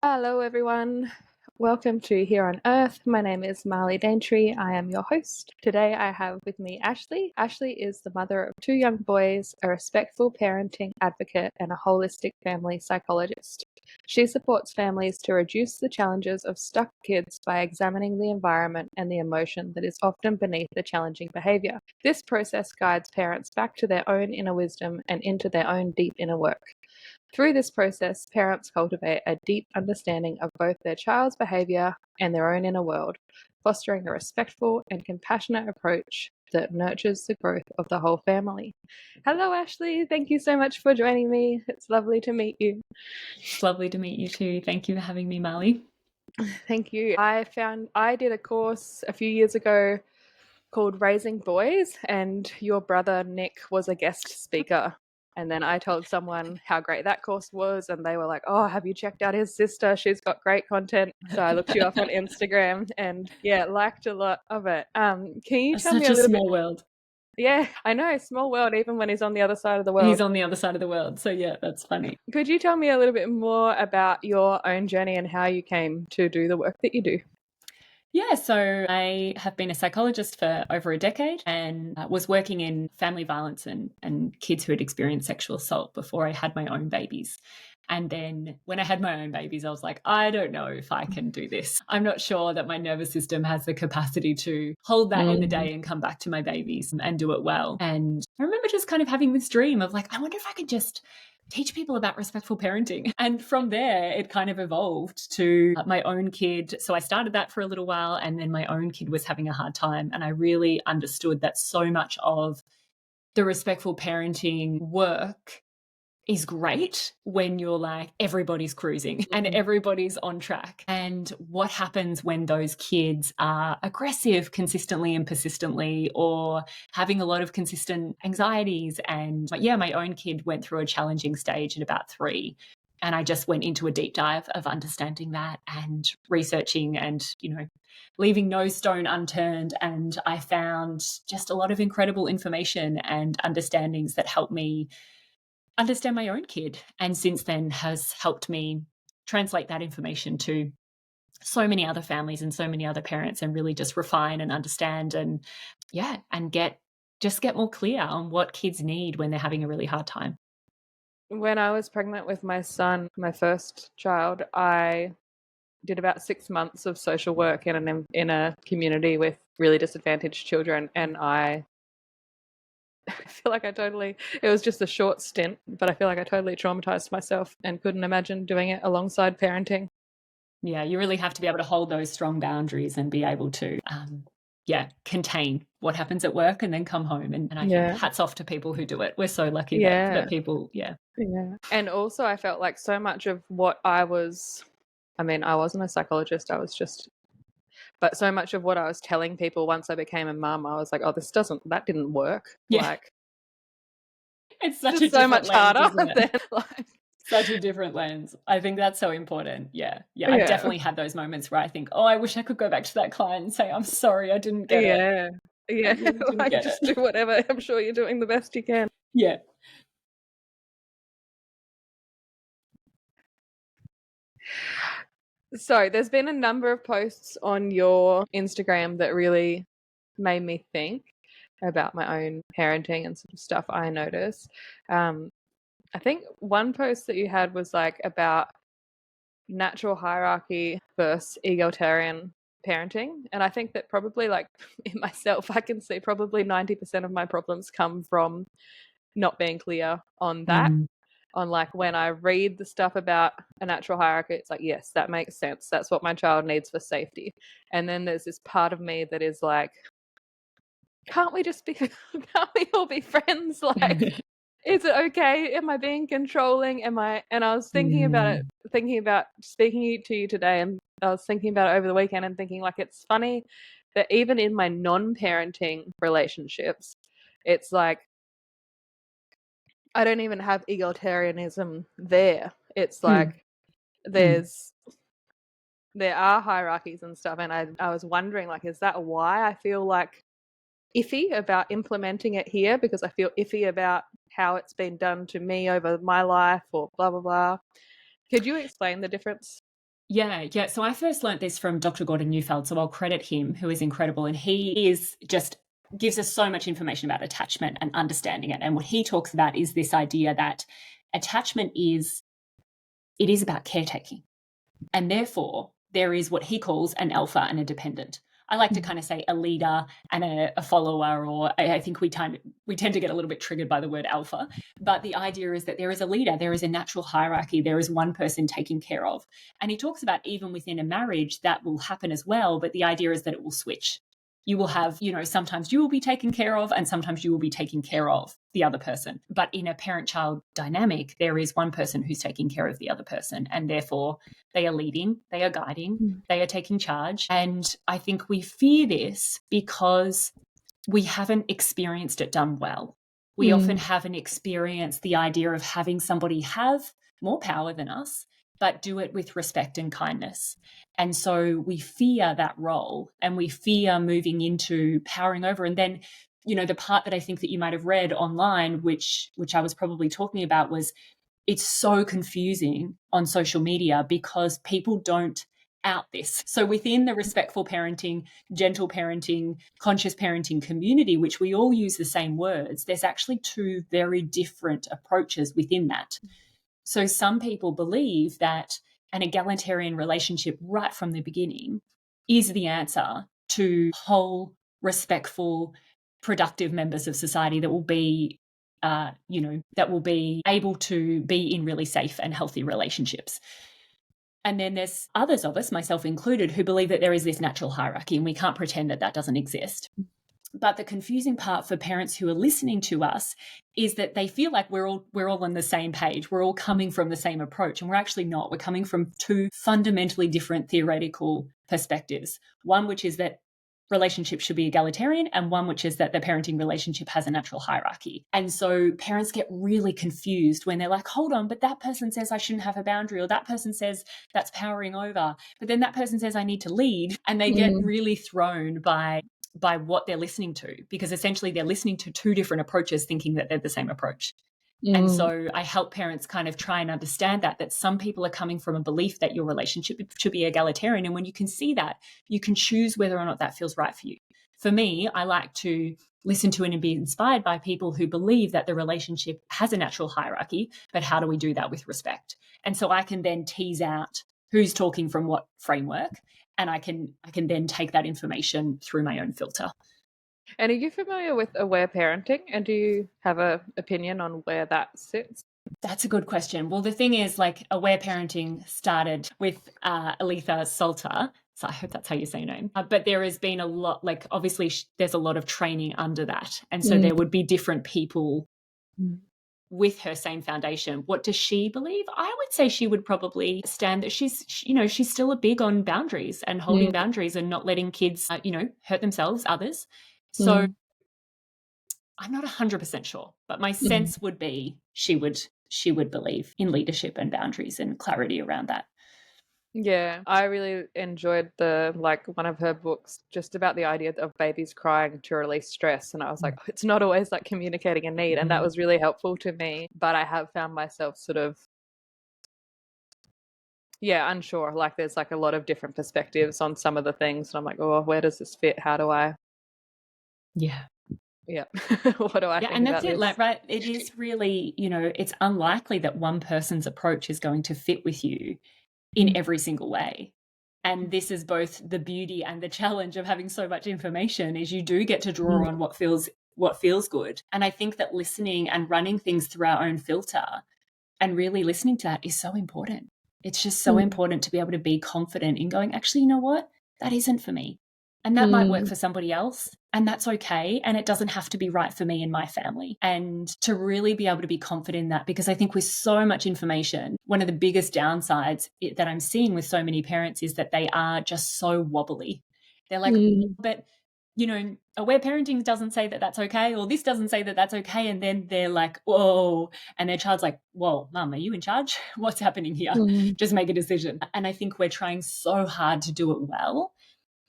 Hello, everyone. Welcome to Here on Earth. My name is Marley Daintree. I am your host. Today, I have with me Ashleigh. Ashleigh is the mother of two young boys, a respectful parenting advocate, and a holistic family psychologist. She supports families to reduce the challenges of stuck kids by examining the environment and the emotion that is often beneath the challenging behaviour. This process guides parents back to their own inner wisdom and into their own deep inner work. Through this process, parents cultivate a deep understanding of both their child's behaviour and their own inner world, fostering a respectful and compassionate approach that nurtures the growth of the whole family. Hello, Ashleigh. Thank you so much for joining me. It's lovely to meet you. It's lovely to meet you too. Thank you for having me, Marley. Thank you. I did a course a few years ago called Raising Boys, and your brother Nick was a guest speaker. And then I told someone how great that course was, and they were like, "Oh, have you checked out his sister? She's got great content." So I looked you up on Instagram, and yeah, liked a lot of it. Can you It's tell me such a a little bit? small world. Yeah, I know, small world, even when he's on the other side of the He's world. on the other side of the world. So yeah, that's funny. Could you tell me a little bit more about your own journey and how you came to do the work that you do? Yeah, so I have been a psychologist for over a decade and was working in family violence and kids who had experienced sexual assault before I had my own babies. And then when I had my own babies, I was like, I don't know if I can do this. I'm not sure that my nervous system has the capacity to hold that in the day and come back to my babies and do it well. And I remember just kind of having this dream of like, I wonder if I could just teach people about respectful parenting. And from there, it kind of evolved to my own kid. So I started that for a little while, and then my own kid was having a hard time. And I really understood that so much of the respectful parenting work is great when you're like everybody's cruising and everybody's on track. And what happens when those kids are aggressive consistently and persistently, or having a lot of consistent anxieties? And yeah, my own kid went through a challenging stage at about 3. And I just went into a deep dive of understanding that and researching and, leaving no stone unturned. And I found just a lot of incredible information and understandings that helped me understand my own kid, and since then has helped me translate that information to so many other families and so many other parents, and really just refine and understand and get more clear on what kids need when they're having a really hard time. When I was pregnant with my son, my first child, I did about 6 months of social work in a community with really disadvantaged children, and I feel like it was just a short stint, but I feel like I totally traumatized myself and couldn't imagine doing it alongside parenting. Yeah, you really have to be able to hold those strong boundaries and be able to contain what happens at work and then come home. And I think Yeah, hats off to people who do it. We're so lucky that yeah, people, yeah. And also, I felt like so much of what I wasn't a psychologist, but so much of what I was telling people once I became a mum, I was like, oh, that didn't work. yeah, Like, it's it's such a just so different much lens, harder isn't it? than like, Such a different lens. I think that's so important. Yeah. Yeah. I've yeah. definitely had those moments where I think, oh, I wish I could go back to that client and say, I'm sorry, I didn't get it. Yeah. I Yeah. really didn't Like get just do it. whatever. I'm sure you're doing the best you can. Yeah. So there's been a number of posts on your Instagram that really made me think about my own parenting and sort of stuff I noticed. Um, I think one post that you had was like about natural hierarchy versus egalitarian parenting. And I think that probably like in myself, I can see probably 90% of my problems come from not being clear on that. Mm. On like when I read the stuff about a natural hierarchy, it's like, yes, that makes sense. That's what my child needs for safety. And then there's this part of me that is like, can't we just be, can't we all be friends? Like, is it okay? Am I being controlling? And I was thinking about it, Mm. thinking about speaking to you today, and I was thinking about it over the weekend and thinking like, it's funny that even in my non-parenting relationships, it's like, I don't even have egalitarianism there. It's Mm. like there's there are hierarchies and stuff, and I was wondering like, is that why I feel like iffy about implementing it here, because I feel iffy about how it's been done to me over my life or blah blah blah. Could you explain the difference? Yeah. So I first learnt this from Dr. Gordon Neufeld, so I'll credit him, who is incredible. And he is just gives us so much information about attachment and understanding it. And what he talks about is this idea that attachment is about caretaking. And therefore, there is what he calls an alpha and a dependent. I like to kind of say a leader and a follower, or I think we tend to get a little bit triggered by the word alpha. But the idea is that there is a leader, there is a natural hierarchy, there is one person taken care of. And he talks about even within a marriage that will happen as well. But the idea is that it will switch. You will have, sometimes you will be taken care of and sometimes you will be taking care of the other person. But in a parent-child dynamic, there is one person who's taking care of the other person. And therefore, they are leading, they are guiding, they are taking charge. And I think we fear this because we haven't experienced it done well. We often haven't experienced the idea of having somebody have more power than us, but do it with respect and kindness. And so we fear that role and we fear moving into powering over. And then, the part that I think that you might have read online, which I was probably talking about, was it's so confusing on social media because people don't out this. So within the respectful parenting, gentle parenting, conscious parenting community, which we all use the same words, there's actually two very different approaches within that. So some people believe that an egalitarian relationship right from the beginning is the answer to whole, respectful, productive members of society that will be that will be able to be in really safe and healthy relationships. And then there's others of us, myself included, who believe that there is this natural hierarchy and we can't pretend that that doesn't exist. But the confusing part for parents who are listening to us is that they feel like we're all on the same page. We're all coming from the same approach, and we're actually not. We're coming from two fundamentally different theoretical perspectives. One, which is that relationships should be egalitarian, and one which is that the parenting relationship has a natural hierarchy. And so parents get really confused when they're like, hold on, but that person says I shouldn't have a boundary, or that person says that's powering over, but then that person says I need to lead. And they get really thrown by what they're listening to, because essentially they're listening to two different approaches thinking that they're the same approach. And so I help parents kind of try and understand that some people are coming from a belief that your relationship should be egalitarian. And when you can see that, you can choose whether or not that feels right for you. For me, I like to listen to and be inspired by people who believe that the relationship has a natural hierarchy, but how do we do that with respect? And so I can then tease out who's talking from what framework, and I can then take that information through my own filter. And are you familiar with aware parenting? And do you have an opinion on where that sits? That's a good question. Well, the thing is, like, aware parenting started with Aletha Salter. So I hope that's how you say her name. But there has been a lot, like, obviously there's a lot of training under that. And so there would be different people with her same foundation. What does she believe? I would say she would probably stand that she's still a big on boundaries and holding boundaries and not letting kids, hurt themselves, others. So I'm not 100% sure, but my sense would be she would believe in leadership and boundaries and clarity around that. Yeah, I really enjoyed one of her books just about the idea of babies crying to release stress. And I was like, it's not always like communicating a need. And that was really helpful to me. But I have found myself sort of, unsure. Like there's like a lot of different perspectives on some of the things. And I'm like, oh, where does this fit? How do I? Yeah. What do I think and that's about it. this? Like, right, it is really, it's unlikely that one person's approach is going to fit with you in every single way. And this is both the beauty and the challenge of having so much information, is you do get to draw on what feels good. And I think that listening and running things through our own filter and really listening to that is so important. It's just so important to be able to be confident in going, actually, you know what? That isn't for me. And that might work for somebody else, and that's okay. And it doesn't have to be right for me and my family. And to really be able to be confident in that, because I think with so much information, one of the biggest downsides that I'm seeing with so many parents is that they are just so wobbly. They're like, but, aware parenting doesn't say that that's okay, or this doesn't say that that's okay. And then they're like, whoa. And their child's like, whoa, mum, are you in charge? What's happening here? Just make a decision. And I think we're trying so hard to do it well,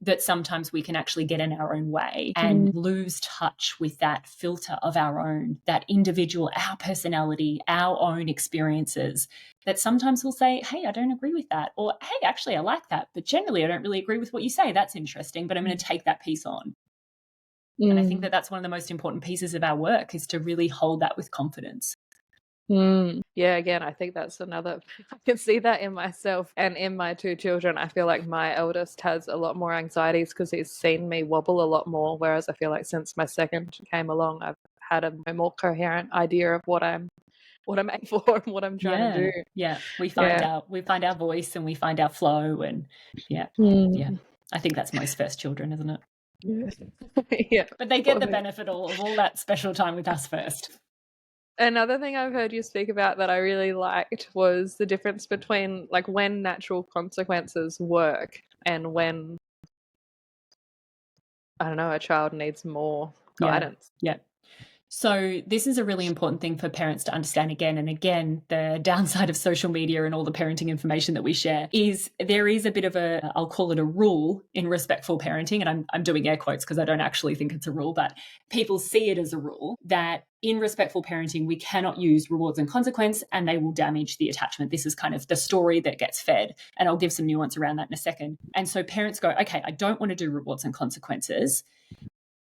that sometimes we can actually get in our own way and lose touch with that filter of our own, that individual, our personality, our own experiences, that sometimes we'll say, hey, I don't agree with that. Or, hey, actually, I like that. But generally, I don't really agree with what you say. That's interesting, but I'm going to take that piece on. And I think that that's one of the most important pieces of our work, is to really hold that with confidence. Yeah, again, I think that's another, I can see that in myself and in my two children. I feel like my eldest has a lot more anxieties because he's seen me wobble a lot more, whereas I feel like since my second came along, I've had a more coherent idea of what I'm aiming for and what I'm trying to do. Yeah, we find our voice and we find our flow, and yeah. I think that's most first children, isn't it? Yeah. But they get the benefit of all that special time with us first. Another thing I've heard you speak about that I really liked was the difference between like when natural consequences work and when, I don't know, a child needs more guidance. Yeah. So this is a really important thing for parents to understand again and again. The downside of social media and all the parenting information that we share is there is a bit of a, I'll call it a rule in respectful parenting. And I'm doing air quotes because I don't actually think it's a rule, but people see it as a rule that in respectful parenting, we cannot use rewards and consequence, and they will damage the attachment. This is kind of the story that gets fed. And I'll give some nuance around that in a second. And so parents go, okay, I don't want to do rewards and consequences.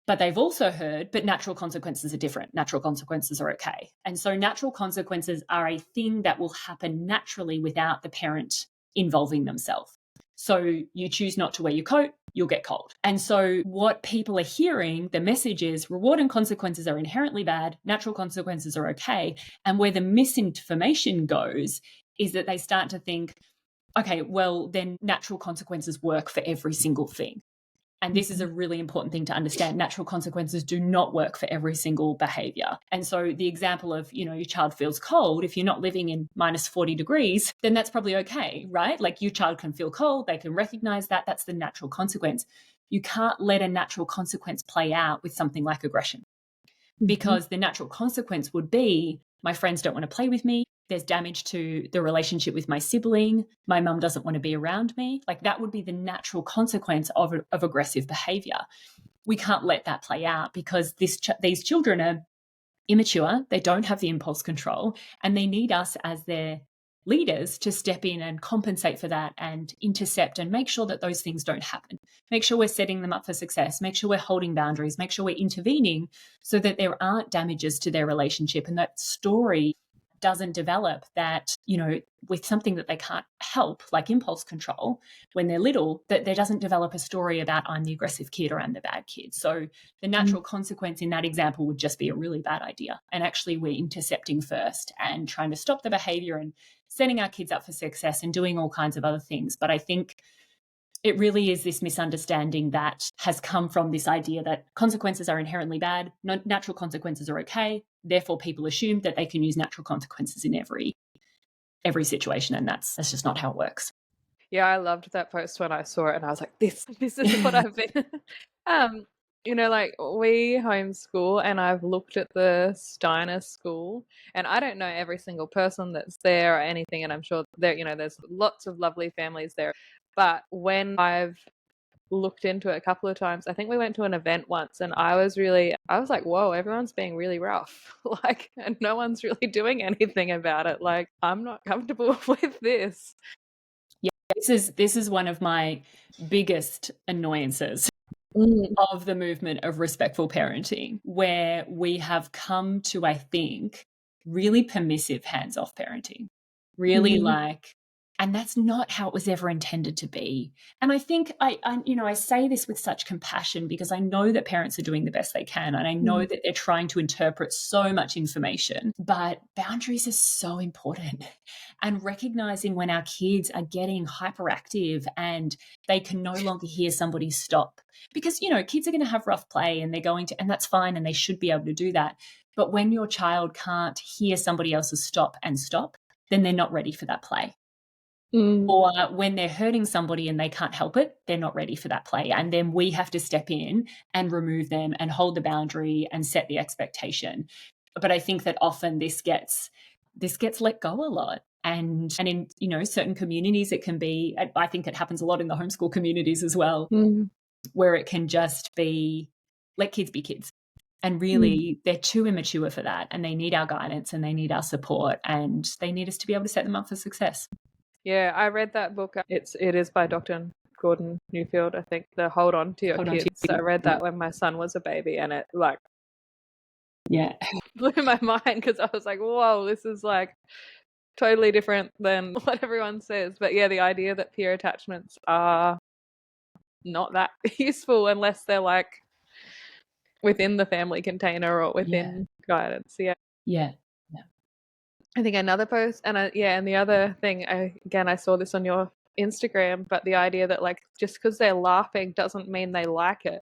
But they've also heard, but natural consequences are different. Natural consequences are okay. And so natural consequences are a thing that will happen naturally without the parent involving themselves. So you choose not to wear your coat, you'll get cold. And so what people are hearing, the message is reward and consequences are inherently bad, natural consequences are okay. And where the misinformation goes is that they start to think, okay, well, then natural consequences work for every single thing. And this is a really important thing to understand. Natural consequences do not work for every single behavior. And so the example of, your child feels cold, if you're not living in minus 40 degrees, then that's probably okay, right? Like your child can feel cold, they can recognize that. That's the natural consequence. You can't let a natural consequence play out with something like aggression, because the natural consequence would be my friends don't want to play with me. There's damage to the relationship with my sibling. My mum doesn't want to be around me. Like that would be the natural consequence of aggressive behavior. We can't let that play out because these children are immature. They don't have the impulse control, and they need us as their leaders to step in and compensate for that and intercept and make sure that those things don't happen. Make sure we're setting them up for success. Make sure we're holding boundaries. Make sure we're intervening so that there aren't damages to their relationship and that story doesn't develop that, with something that they can't help, like impulse control, when they're little, that there doesn't develop a story about I'm the aggressive kid or I'm the bad kid. So the natural consequence in that example would just be a really bad idea. And actually we're intercepting first and trying to stop the behavior and setting our kids up for success and doing all kinds of other things. But I think it really is this misunderstanding that has come from this idea that consequences are inherently bad, natural consequences are okay. Therefore, people assume that they can use natural consequences in every situation, and that's just not how it works. Yeah, I loved that post when I saw it, and I was like, this is what I've been. Like we homeschool, and I've looked at the Steiner school, and I don't know every single person that's there or anything, and I'm sure there's lots of lovely families there. But when I've looked into it a couple of times, I think we went to an event once, and I was like, whoa, everyone's being really rough, like, and no one's really doing anything about it. Like, I'm not comfortable with this. Yeah, this is one of my biggest annoyances of the movement of respectful parenting, where we have come to, I think, really permissive hands-off parenting. Really and that's not how it was ever intended to be. And I think I say this with such compassion because I know that parents are doing the best they can. And I know that they're trying to interpret so much information, but boundaries are so important. And recognizing when our kids are getting hyperactive and they can no longer hear somebody stop, because, kids are going to have rough play and and that's fine. And they should be able to do that. But when your child can't hear somebody else's stop, then they're not ready for that play. Or when they're hurting somebody and they can't help it, they're not ready for that play. And then we have to step in and remove them and hold the boundary and set the expectation. But I think that often this gets let go a lot. And in, certain communities, it can be, I think it happens a lot in the homeschool communities as well. where it can just be, let kids be kids. And really, they're too immature for that, and they need our guidance and they need our support, and they need us to be able to set them up for success. Yeah, I read that book. It is by Dr. Gordon Newfield, I think. The Hold On to Your Kids. I read that when my son was a baby, and it like blew my mind because I was like, whoa, this is like totally different than what everyone says. But yeah, the idea that peer attachments are not that useful unless they're like within the family container or within guidance. Yeah. I think another post, and the other thing, I saw this on your Instagram, but the idea that like just because they're laughing doesn't mean they like it.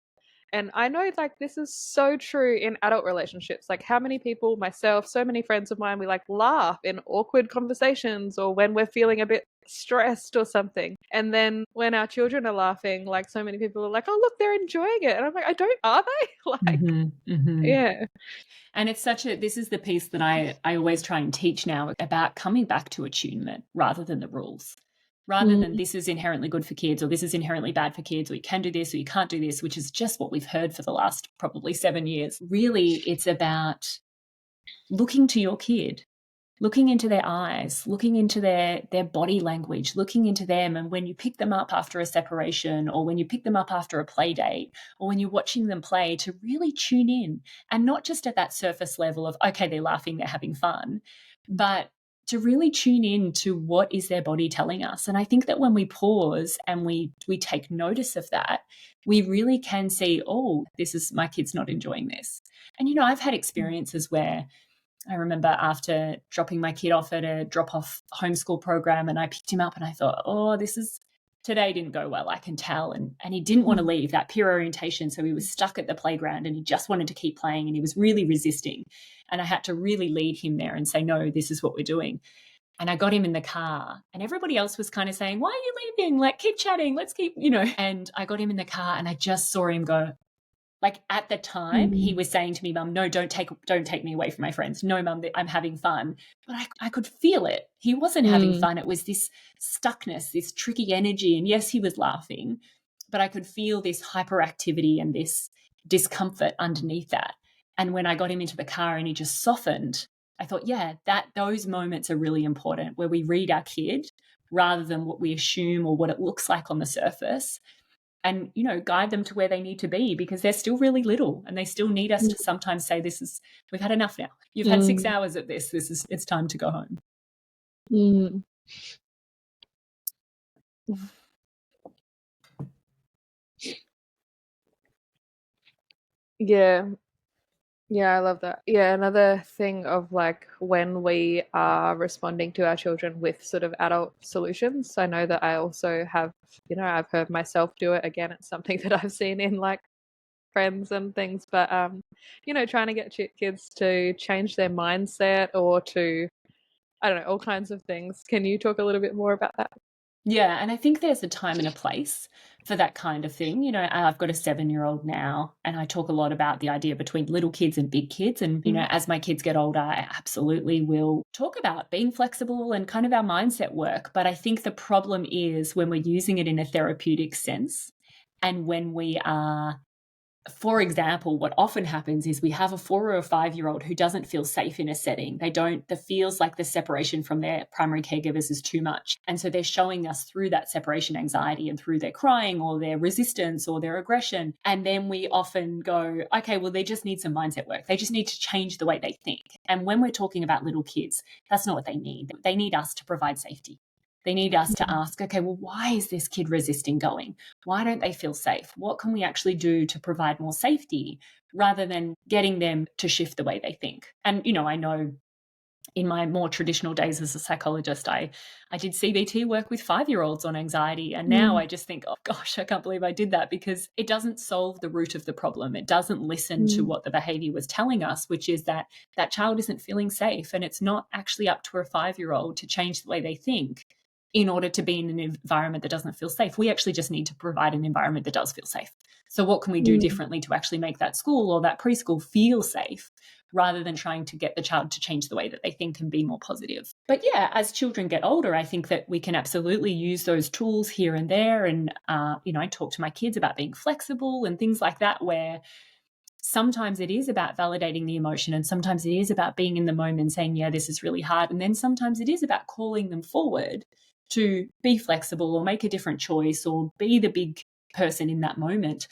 And I know like this is so true in adult relationships. Like how many people, myself, so many friends of mine, we like laugh in awkward conversations or when we're feeling a bit stressed or something. And then when our children are laughing, like so many people are like, oh, look, they're enjoying it. And I'm like, I don't, are they? Like, yeah. And it's this is the piece that I always try and teach now about coming back to attunement rather than the rules. Rather than this is inherently good for kids or this is inherently bad for kids or you can do this or you can't do this, which is just what we've heard for the last probably 7 years. Really, it's about looking to your kid, looking into their eyes, looking into their body language, looking into them. And when you pick them up after a separation or when you pick them up after a play date or when you're watching them play, to really tune in and not just at that surface level of, okay, they're laughing, they're having fun, but to really tune in to what is their body telling us. And I think that when we pause and we take notice of that, we really can see, oh, my kid's not enjoying this. And, I've had experiences where I remember after dropping my kid off at a drop-off homeschool program and I picked him up and I thought, oh, today didn't go well, I can tell. And he didn't want to leave that peer orientation. So he was stuck at the playground and he just wanted to keep playing and he was really resisting. And I had to really lead him there and say, no, this is what we're doing. And I got him in the car and everybody else was kind of saying, why are you leaving? Like, keep chatting. Let's keep, and I got him in the car and I just saw him go, like at the time, he was saying to me, Mum, no, don't take me away from my friends. No, Mum, I'm having fun. But I could feel it. He wasn't having fun. It was this stuckness, this tricky energy. And yes, he was laughing, but I could feel this hyperactivity and this discomfort underneath that. And when I got him into the car and he just softened, I thought, yeah, those moments are really important where we read our kid rather than what we assume or what it looks like on the surface. And, guide them to where they need to be because they're still really little and they still need us to sometimes say, we've had enough now. You've had 6 hours of this. It's time to go home. Yeah. Yeah, I love that. Yeah, another thing of like when we are responding to our children with sort of adult solutions, I know that I also have, I've heard myself do it. Again, it's something that I've seen in like friends and things, but trying to get kids to change their mindset or to, I don't know, all kinds of things. Can you talk a little bit more about that? Yeah, and I think there's a time and a place for that kind of thing. I've got a 7-year-old now, and I talk a lot about the idea between little kids and big kids. And, as my kids get older, I absolutely will talk about being flexible and kind of our mindset work. But I think the problem is when we're using it in a therapeutic sense and when we are, for example, what often happens is we have a 4 or a 5-year-old who doesn't feel safe in a setting. That feels like the separation from their primary caregivers is too much. And so they're showing us through that separation anxiety and through their crying or their resistance or their aggression. And then we often go, okay, well, they just need some mindset work. They just need to change the way they think. And when we're talking about little kids, that's not what they need. They need us to provide safety. They need us to ask, okay, well, why is this kid resisting going? Why don't they feel safe? What can we actually do to provide more safety rather than getting them to shift the way they think? And, I know in my more traditional days as a psychologist, I did CBT work with 5-year-olds on anxiety. And now I just think, oh gosh, I can't believe I did that because it doesn't solve the root of the problem. It doesn't listen to what the behavior was telling us, which is that child isn't feeling safe. And it's not actually up to a 5-year-old to change the way they think in order to be in an environment that doesn't feel safe. We actually just need to provide an environment that does feel safe. So what can we do differently to actually make that school or that preschool feel safe rather than trying to get the child to change the way that they think and be more positive. But yeah, as children get older, I think that we can absolutely use those tools here and there. And, I talk to my kids about being flexible and things like that, where sometimes it is about validating the emotion, and sometimes it is about being in the moment saying, yeah, this is really hard. And then sometimes it is about calling them forward to be flexible or make a different choice or be the big person in that moment.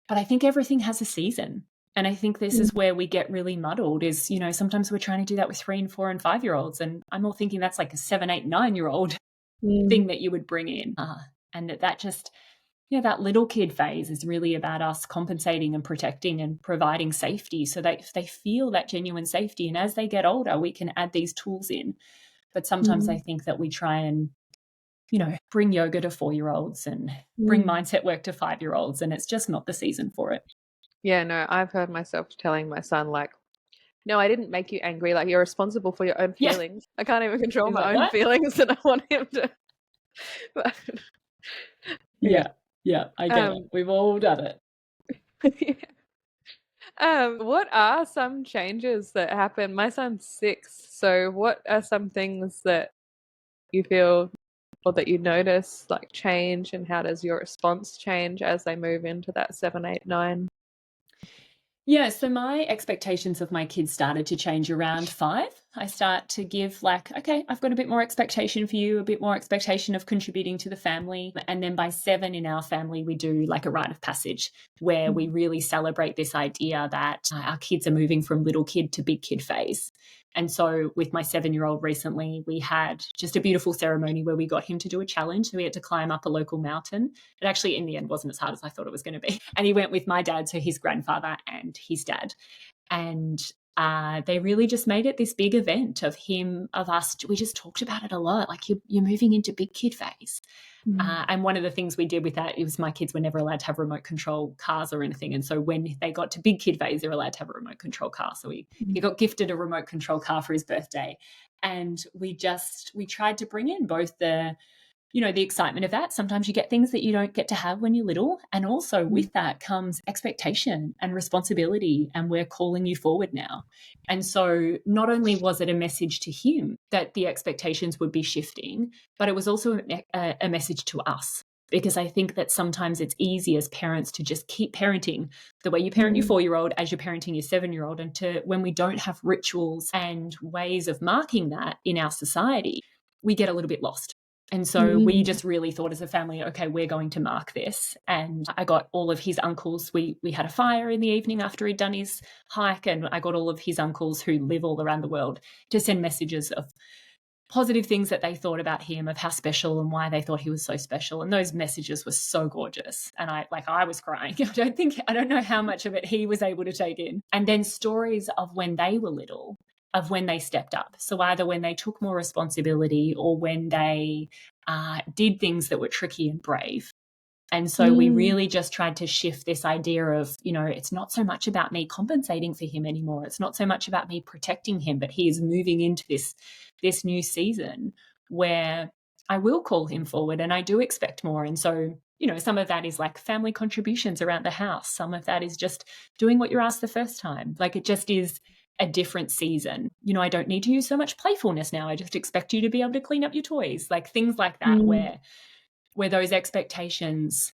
But I think everything has a season. And I think this is where we get really muddled is, sometimes we're trying to do that with 3 and 4 and 5-year-olds. And I'm all thinking that's like a 7, 8, 9-year-old thing that you would bring in. And that just, that little kid phase is really about us compensating and protecting and providing safety so that they feel that genuine safety. And as they get older, we can add these tools in. But sometimes I think that we try and, bring yoga to 4-year-olds and bring mindset work to 5-year-olds, and it's just not the season for it. Yeah, no, I've heard myself telling my son, like, no, I didn't make you angry. Like, you're responsible for your own feelings. I can't even control He's my like, own what? feelings, and I want him to. But, Yeah, I get it. We've all done it. What are some changes that happen? My son's 6, so what are some things that you feel or that you notice like change, and how does your response change as they move into that 7, 8, 9? Yeah, so my expectations of my kids started to change around 5. I start to give okay, I've got a bit more expectation for you, a bit more expectation of contributing to the family. And then by 7 in our family, we do like a rite of passage where we really celebrate this idea that our kids are moving from little kid to big kid phase. And so with my 7-year-old recently, we had just a beautiful ceremony where we got him to do a challenge. So we had to climb up a local mountain. It actually, in the end, wasn't as hard as I thought it was going to be. And he went with my dad, so his grandfather and his dad. And they really just made it this big event of us. We just talked about it a lot. Like, you're moving into big kid phase. And one of the things we did with that, it was my kids were never allowed to have remote control cars or anything. And so when they got to big kid phase, they're allowed to have a remote control car. So he got gifted a remote control car for his birthday. And we tried to bring in both the excitement of that. Sometimes you get things that you don't get to have when you're little. And also with that comes expectation and responsibility. And we're calling you forward now. And so not only was it a message to him that the expectations would be shifting, but it was also a message to us. Because I think that sometimes it's easy as parents to just keep parenting the way you parent your 4-year-old as you're parenting your 7-year-old. And when we don't have rituals and ways of marking that in our society, we get a little bit lost. And so we just really thought as a family, okay, we're going to mark this. And I got all of his uncles. We had a fire in the evening after he'd done his hike, and I got all of his uncles who live all around the world to send messages of positive things that they thought about him, of how special and why they thought he was so special. And those messages were so gorgeous. And I was crying. I don't know how much of it he was able to take in. And then stories of when they were little, of when they stepped up. So either when they took more responsibility or when they did things that were tricky and brave. And so we really just tried to shift this idea of, it's not so much about me compensating for him anymore. It's not so much about me protecting him, but he is moving into this new season where I will call him forward and I do expect more. And so, some of that is like family contributions around the house. Some of that is just doing what you're asked the first time. Like, it just is a different season. I don't need to use so much playfulness now. I just expect you to be able to clean up your toys, like things like that, where those expectations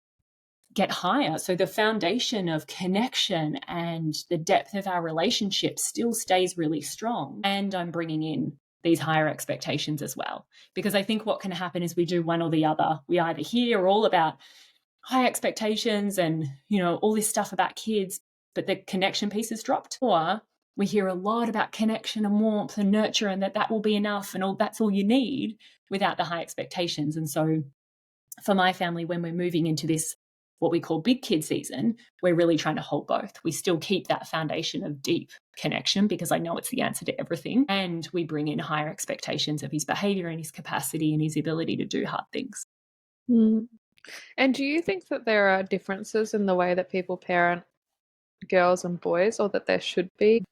get higher. So the foundation of connection and the depth of our relationship still stays really strong. And I'm bringing in these higher expectations as well. Because I think what can happen is we do one or the other. We either hear all about high expectations and, all this stuff about kids, but the connection piece is dropped. Or we hear a lot about connection and warmth and nurture, and that will be enough and that's all you need without the high expectations. And so for my family, when we're moving into this, what we call big kid season, we're really trying to hold both. We still keep that foundation of deep connection because I know it's the answer to everything. And we bring in higher expectations of his behavior and his capacity and his ability to do hard things. And do you think that there are differences in the way that people parent girls and boys, or that there should be?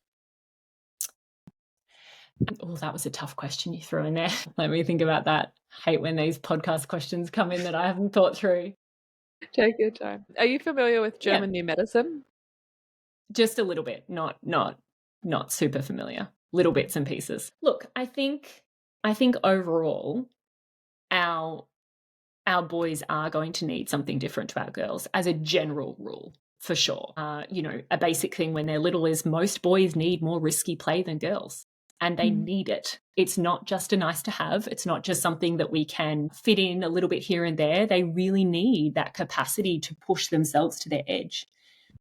Oh, that was a tough question you threw in there. Let me think about that. I hate when these podcast questions come in that I haven't thought through. Take your time. Are you familiar with German New Medicine? Just a little bit, not not super familiar. Little bits and pieces. Look, I think overall our boys are going to need something different to our girls as a general rule, for sure. A basic thing when they're little is most boys need more risky play than girls, and they need it. It's not just a nice to have. It's not just something that we can fit in a little bit here and there. They really need that capacity to push themselves to their edge.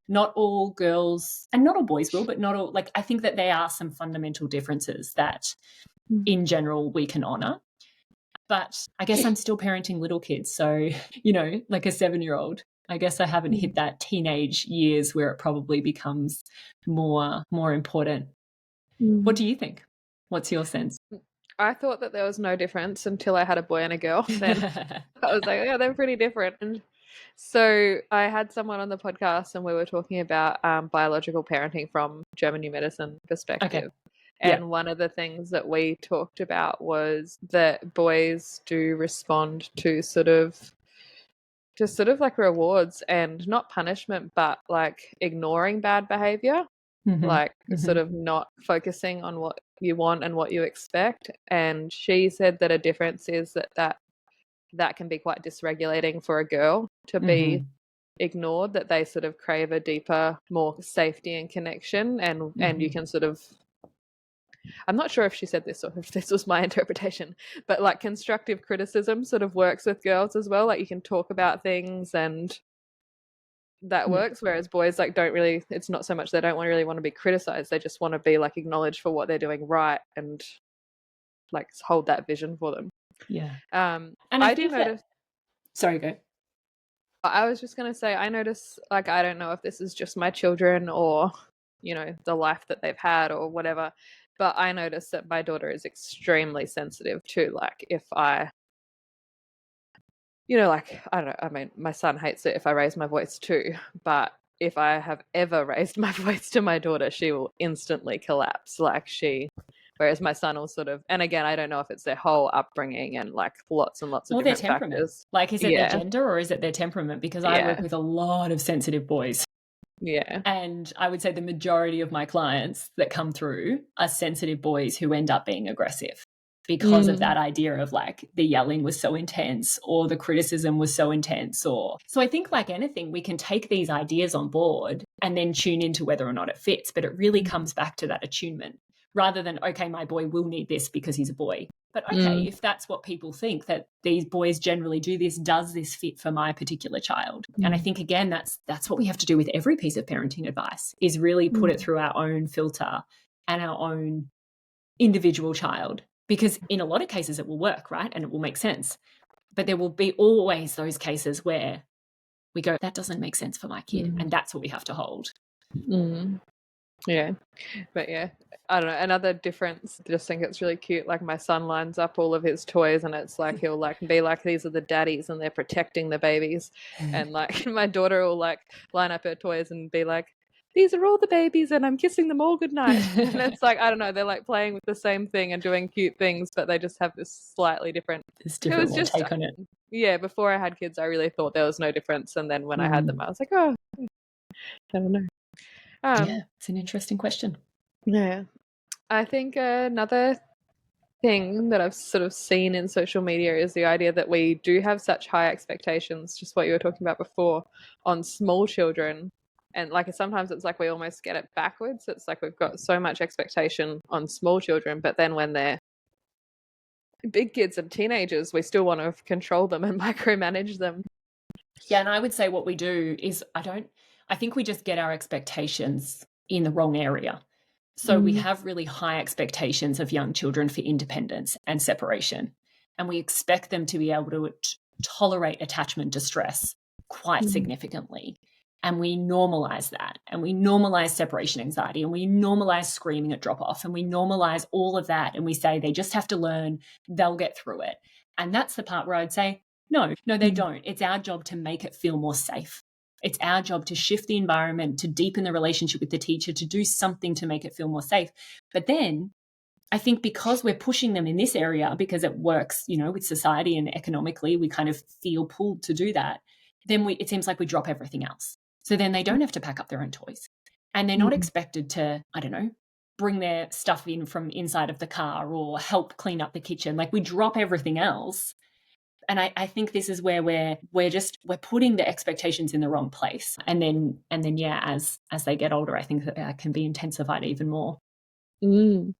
Not all girls, and not all boys will, but not all, I think that there are some fundamental differences that in general we can honor. But I guess I'm still parenting little kids. So, like a 7-year-old, I guess I haven't hit that teenage years where it probably becomes more important. What do you think? What's your sense? I thought that there was no difference until I had a boy and a girl. Then I was like, yeah, they're pretty different. And so I had someone on the podcast and we were talking about biological parenting from German New Medicine perspective. Okay. And one of the things that we talked about was that boys do respond to sort of like rewards and not punishment, but like ignoring bad behavior, sort of not focusing on what you want and what you expect. And she said that a difference is that can be quite dysregulating for a girl to be ignored, that they sort of crave a deeper, more safety and connection, and you can sort of, I'm not sure if she said this or if this was my interpretation, but like constructive criticism sort of works with girls as well. Like you can talk about things and that works, whereas boys don't really, it's not so much they don't really want to be criticized, they just want to be like acknowledged for what they're doing right and like hold that vision for them. Yeah. And I do notice. Sorry, go. I was just gonna say, I notice, like, I don't know if this is just my children or the life that they've had or whatever, but I notice that my daughter is extremely sensitive to, like, if I I don't know, I mean, my son hates it if I raise my voice too, but if I have ever raised my voice to my daughter, she will instantly collapse. Whereas my son will sort of, and again, I don't know if it's their whole upbringing and like lots and lots of different their temperament. factors. Like, is it their gender or is it their temperament? Because I work with a lot of sensitive boys. Yeah. And I would say the majority of my clients that come through are sensitive boys who end up being aggressive because of that idea of like the yelling was so intense or the criticism was so intense. So I think like anything, we can take these ideas on board and then tune into whether or not it fits. But it really comes back to that attunement rather than, okay, my boy will need this because he's a boy. But okay, if that's what people think, that these boys generally do this, does this fit for my particular child? And I think, again, that's what we have to do with every piece of parenting advice, is really put it through our own filter and our own individual child. Because in a lot of cases it will work, right? And it will make sense. But there will be always those cases where we go, that doesn't make sense for my kid. And that's what we have to hold. Yeah. But yeah, I don't know. Another difference, I just think it's really cute. Like my son lines up all of his toys and it's like he'll like be like, these are the daddies and they're protecting the babies. And like my daughter will like line up her toys and be like, these are all the babies and I'm kissing them all goodnight. And it's like, I don't know, they're like playing with the same thing and doing cute things, but they just have this slightly different. It was just take on it. Yeah, before I had kids, I really thought there was no difference. And then when I had them, I was like, oh, I don't know. Yeah, it's an interesting question. Yeah. I think another thing that I've sort of seen in social media is the idea that we do have such high expectations, just what you were talking about before, on small children. And like sometimes it's like we almost get it backwards. It's like we've got so much expectation on small children, but then when they're big kids and teenagers, we still want to control them and micromanage them. Yeah, and I would say what we do is I think we just get our expectations in the wrong area. So we have really high expectations of young children for independence and separation. And we expect them to be able to tolerate attachment distress quite significantly. And we normalize that. And we normalize separation anxiety. And we normalize screaming at drop off. And we normalize all of that. And we say they just have to learn, they'll get through it. And that's the part where I'd say, no, they don't. It's our job to make it feel more safe. It's our job to shift the environment, to deepen the relationship with the teacher, to do something to make it feel more safe. But then I think because we're pushing them in this area, because it works, with society and economically, we kind of feel pulled to do that, then it seems like we drop everything else. So then they don't have to pack up their own toys. And they're not expected to, I don't know, bring their stuff in from inside of the car or help clean up the kitchen. Like we drop everything else. And I think this is where we're putting the expectations in the wrong place. And then yeah, as they get older, I think that can be intensified even more. Mm.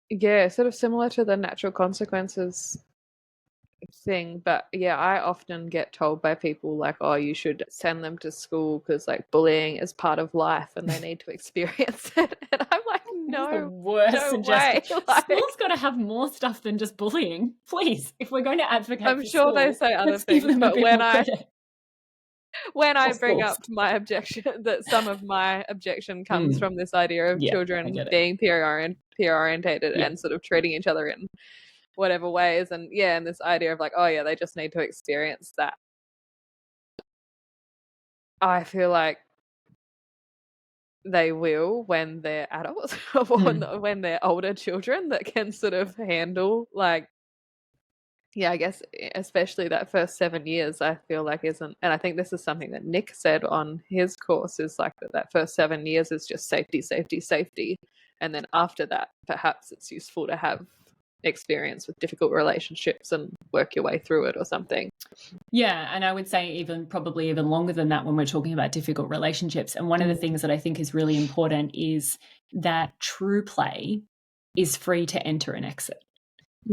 Yeah, sort of similar to the natural consequences thing, but yeah, I often get told by people like, oh, you should send them to school because like bullying is part of life and they need to experience it. And I'm like, That's the no, worst no suggestion. way. Like, School's got to have more stuff than just bullying. Please, if we're going to advocate I'm for sure they school, say other let's give things, them a but bit more credit. when I Or bring schools. up my objection, that some of my objection comes from this idea of Yeah, I children get it. being peer orientated Yeah. and sort of treating each other in whatever ways, and yeah, and this idea of like, oh yeah, they just need to experience that. I feel like they will when they're adults or when they're older children that can sort of handle like, yeah, I guess especially that first 7 years I feel like isn't, and I think this is something that Nick said on his course, is like that first 7 years is just safety, safety, safety, and then after that perhaps it's useful to have experience with difficult relationships and work your way through it or something. Yeah, and I would say probably even longer than that when we're talking about difficult relationships. And one of the things that I think is really important is that true play is free to enter and exit.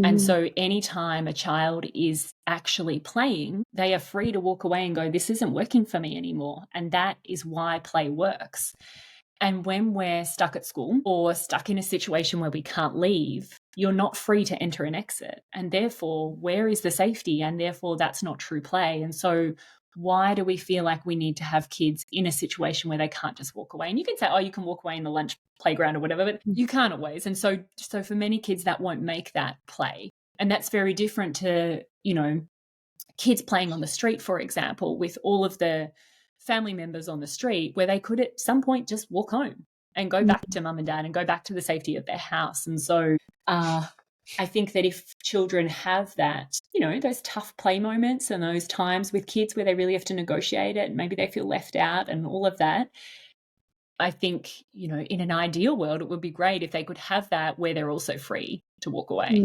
And so anytime a child is actually playing, they are free to walk away and go, this isn't working for me anymore. And that is why play works. And when we're stuck at school or stuck in a situation where we can't leave, you're not free to enter and exit. And therefore, where is the safety? And therefore, that's not true play. And so, why do we feel like we need to have kids in a situation where they can't just walk away? And you can say, oh, you can walk away in the lunch playground or whatever, but you can't always. And so for many kids, that won't make that play. And that's very different to, kids playing on the street, for example, with all of the family members on the street, where they could at some point just walk home and go back to mum and dad and go back to the safety of their house. And so I think that if children have that, those tough play moments and those times with kids where they really have to negotiate it and maybe they feel left out and all of that, I think, in an ideal world, it would be great if they could have that where they're also free to walk away.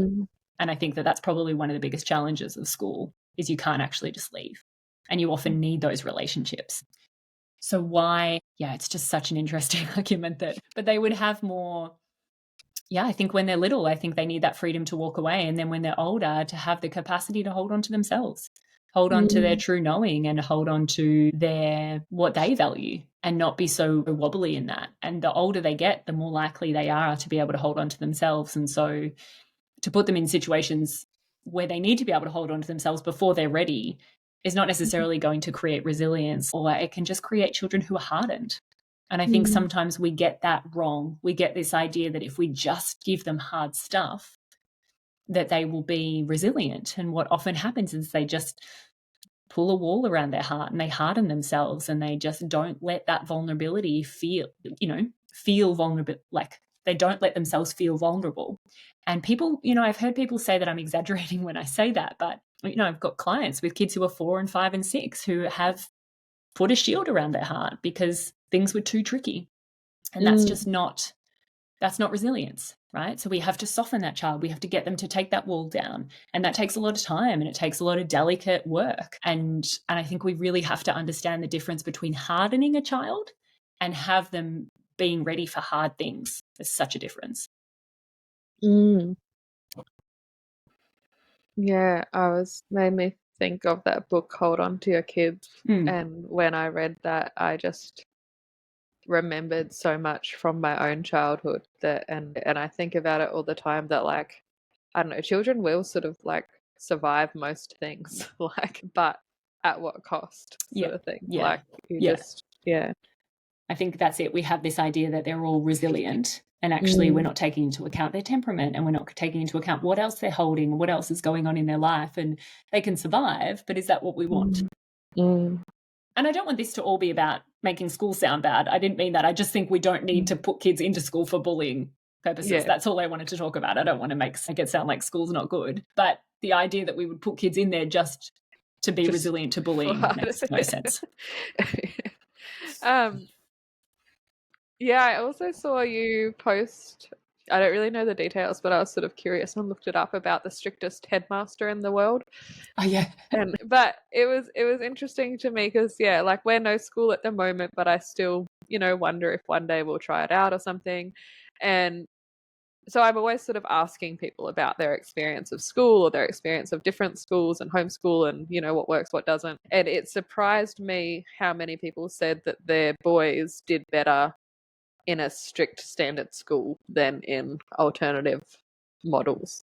And I think that that's probably one of the biggest challenges of school, is you can't actually just leave. And you often need those relationships. So why, it's just such an interesting argument but they would have more, I think when they're little, I think they need that freedom to walk away. And then when they're older, to have the capacity to hold on to themselves, hold on to their true knowing and hold on to what they value and not be so wobbly in that. And the older they get, the more likely they are to be able to hold on to themselves. And so to put them in situations where they need to be able to hold on to themselves before they're ready is not necessarily going to create resilience, or it can just create children who are hardened. And I think sometimes we get that wrong. We get this idea that if we just give them hard stuff, that they will be resilient. And what often happens is they just pull a wall around their heart and they harden themselves and they just don't let that vulnerability feel vulnerable. Like they don't let themselves feel vulnerable. And people, I've heard people say that I'm exaggerating when I say that, but, I've got clients with kids who are 4 and 5 and 6 who have put a shield around their heart because things were too tricky. And that's just that's not resilience, right? So we have to soften that child. We have to get them to take that wall down. And that takes a lot of time and it takes a lot of delicate work. And I think we really have to understand the difference between hardening a child and have them being ready for hard things. There's such a difference. Yeah, made me think of that book, Hold On to Your Kids. And when I read that, I just remembered so much from my own childhood and I think about it all the time that, like, I don't know, children will sort of like survive most things, like, but at what cost, sort of thing. Like I think that's it. We have this idea that they're all resilient, and actually we're not taking into account their temperament, and we're not taking into account what else they're holding, what else is going on in their life. And they can survive, but is that what we want? And I don't want this to all be about making school sound bad. I didn't mean that. I just think we don't need to put kids into school for bullying purposes. That's all I wanted to talk about. I don't want to make it sound like school's not good. But the idea that we would put kids in there just to be resilient to bullying makes no sense. Yeah, I also saw you post. I don't really know the details, but I was sort of curious and looked it up about the strictest headmaster in the world. Oh, yeah. And but it was interesting to me because yeah, like we're no school at the moment, but I still, wonder if one day we'll try it out or something. And so I'm always sort of asking people about their experience of school or their experience of different schools and homeschool and, what works, what doesn't. And it surprised me how many people said that their boys did better in a strict standard school than in alternative models.